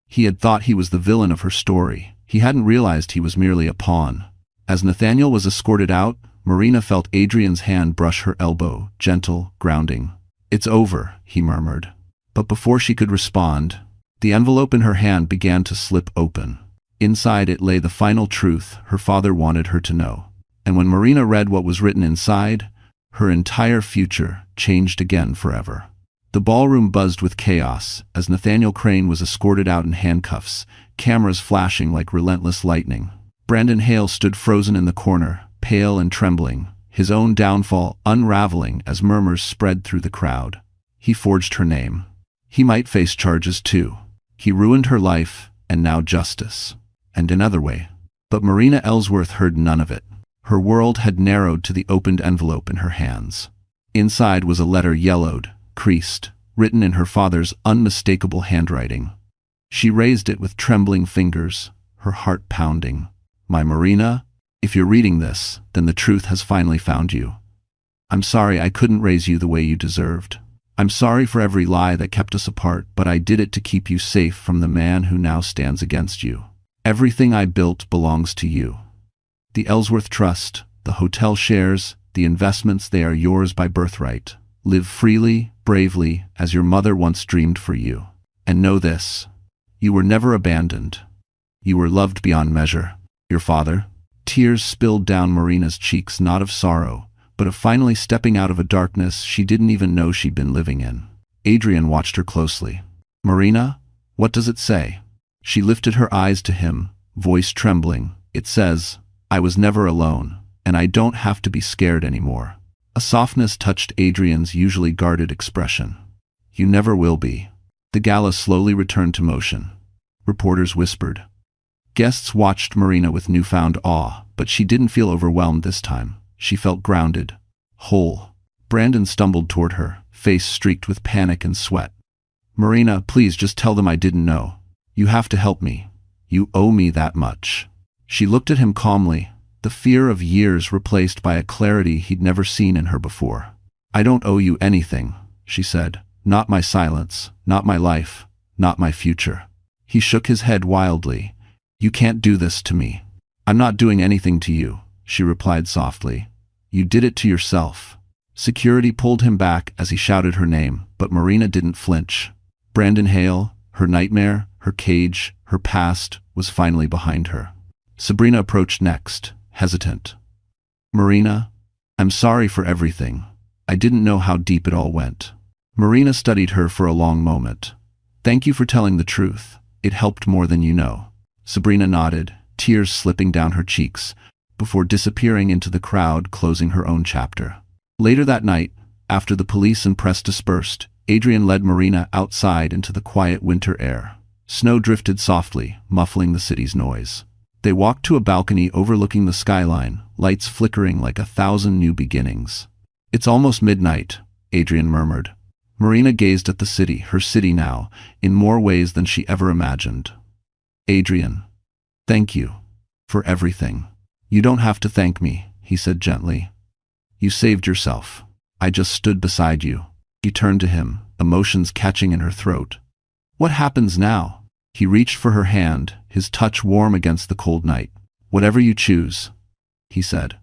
He had thought he was the villain of her story. He hadn't realized he was merely a pawn. As Nathaniel was escorted out, Marina felt Adrian's hand brush her elbow, gentle, grounding. It's over, he murmured. But before she could respond, the envelope in her hand began to slip open. Inside it lay the final truth her father wanted her to know. And when Marina read what was written inside, her entire future changed again forever. The ballroom buzzed with chaos as Nathaniel Crane was escorted out in handcuffs, cameras flashing like relentless lightning. Brandon Hale stood frozen in the corner, pale and trembling, his own downfall unraveling as murmurs spread through the crowd. He forged her name. He might face charges too. He ruined her life, and now justice. And another way. But Marina Ellsworth heard none of it. Her world had narrowed to the opened envelope in her hands. Inside was a letter yellowed, creased, written in her father's unmistakable handwriting. She raised it with trembling fingers, her heart pounding. My Marina, if you're reading this, then the truth has finally found you. I'm sorry I couldn't raise you the way you deserved. I'm sorry for every lie that kept us apart, but I did it to keep you safe from the man who now stands against you. Everything I built belongs to you. The Ellsworth Trust, the hotel shares, the investments, they are yours by birthright. Live freely, bravely, as your mother once dreamed for you. And know this, you were never abandoned. You were loved beyond measure. Your father? Tears spilled down Marina's cheeks, not of sorrow, but of finally stepping out of a darkness she didn't even know she'd been living in. Adrian watched her closely. Marina, what does it say? She lifted her eyes to him, voice trembling. It says, I was never alone, and I don't have to be scared anymore. A softness touched Adrian's usually guarded expression. You never will be. The gala slowly returned to motion. Reporters whispered. Guests watched Marina with newfound awe, but she didn't feel overwhelmed this time. She felt grounded, whole. Brandon stumbled toward her, face streaked with panic and sweat. Marina, please just tell them I didn't know. You have to help me. You owe me that much. She looked at him calmly, the fear of years replaced by a clarity he'd never seen in her before. I don't owe you anything, she said. Not my silence, not my life, not my future. He shook his head wildly. You can't do this to me. I'm not doing anything to you, she replied softly. You did it to yourself. Security pulled him back as he shouted her name, but Marina didn't flinch. Brandon Hale, her nightmare, her cage, her past, was finally behind her. Sabrina approached next, hesitant. Marina, I'm sorry for everything. I didn't know how deep it all went. Marina studied her for a long moment. Thank you for telling the truth. It helped more than you know. Sabrina nodded, tears slipping down her cheeks, before disappearing into the crowd, closing her own chapter. Later that night, after the police and press dispersed, Adrian led Marina outside into the quiet winter air. Snow drifted softly, muffling the city's noise. They walked to a balcony overlooking the skyline, lights flickering like 1,000 new beginnings. It's almost midnight, Adrian murmured. Marina gazed at the city, her city now, in more ways than she ever imagined. Adrian, thank you for everything. You don't have to thank me, he said gently. You saved yourself. I just stood beside you. She turned to him, emotions catching in her throat. What happens now? He reached for her hand, his touch warm against the cold night. Whatever you choose, he said.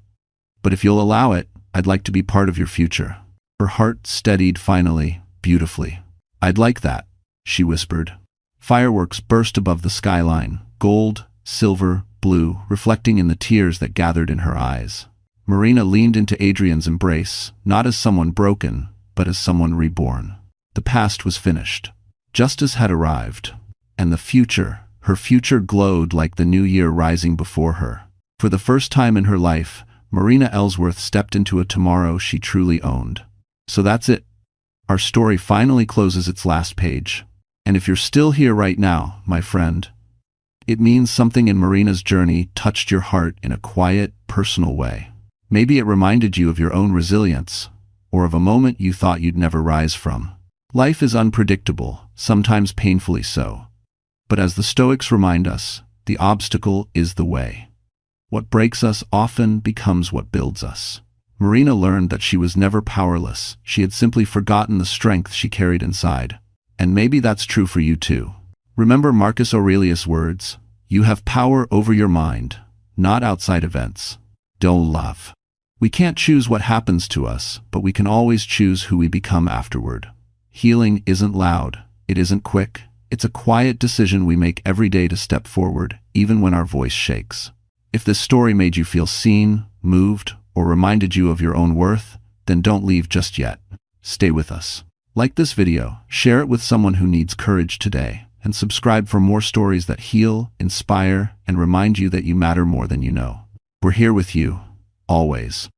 But if you'll allow it, I'd like to be part of your future. Her heart steadied finally, beautifully. I'd like that, she whispered. Fireworks burst above the skyline, gold, silver, blue, reflecting in the tears that gathered in her eyes. Marina leaned into Adrian's embrace, not as someone broken, but as someone reborn. The past was finished. Justice had arrived. And the future, her future glowed like the new year rising before her. For the first time in her life, Marina Ellsworth stepped into a tomorrow she truly owned. So that's it. Our story finally closes its last page. And if you're still here right now, my friend, it means something in Marina's journey touched your heart in a quiet, personal way. Maybe it reminded you of your own resilience, or of a moment you thought you'd never rise from. Life is unpredictable, sometimes painfully so. But as the Stoics remind us, the obstacle is the way. What breaks us often becomes what builds us. Marina learned that she was never powerless. She had simply forgotten the strength she carried inside. And maybe that's true for you too. Remember Marcus Aurelius' words, "You have power over your mind, not outside events." Don't love. We can't choose what happens to us, but we can always choose who we become afterward. Healing isn't loud. It isn't quick. It's a quiet decision we make every day to step forward, even when our voice shakes. If this story made you feel seen, moved, or reminded you of your own worth, then don't leave just yet. Stay with us. Like this video, share it with someone who needs courage today, and subscribe for more stories that heal, inspire, and remind you that you matter more than you know. We're here with you, always.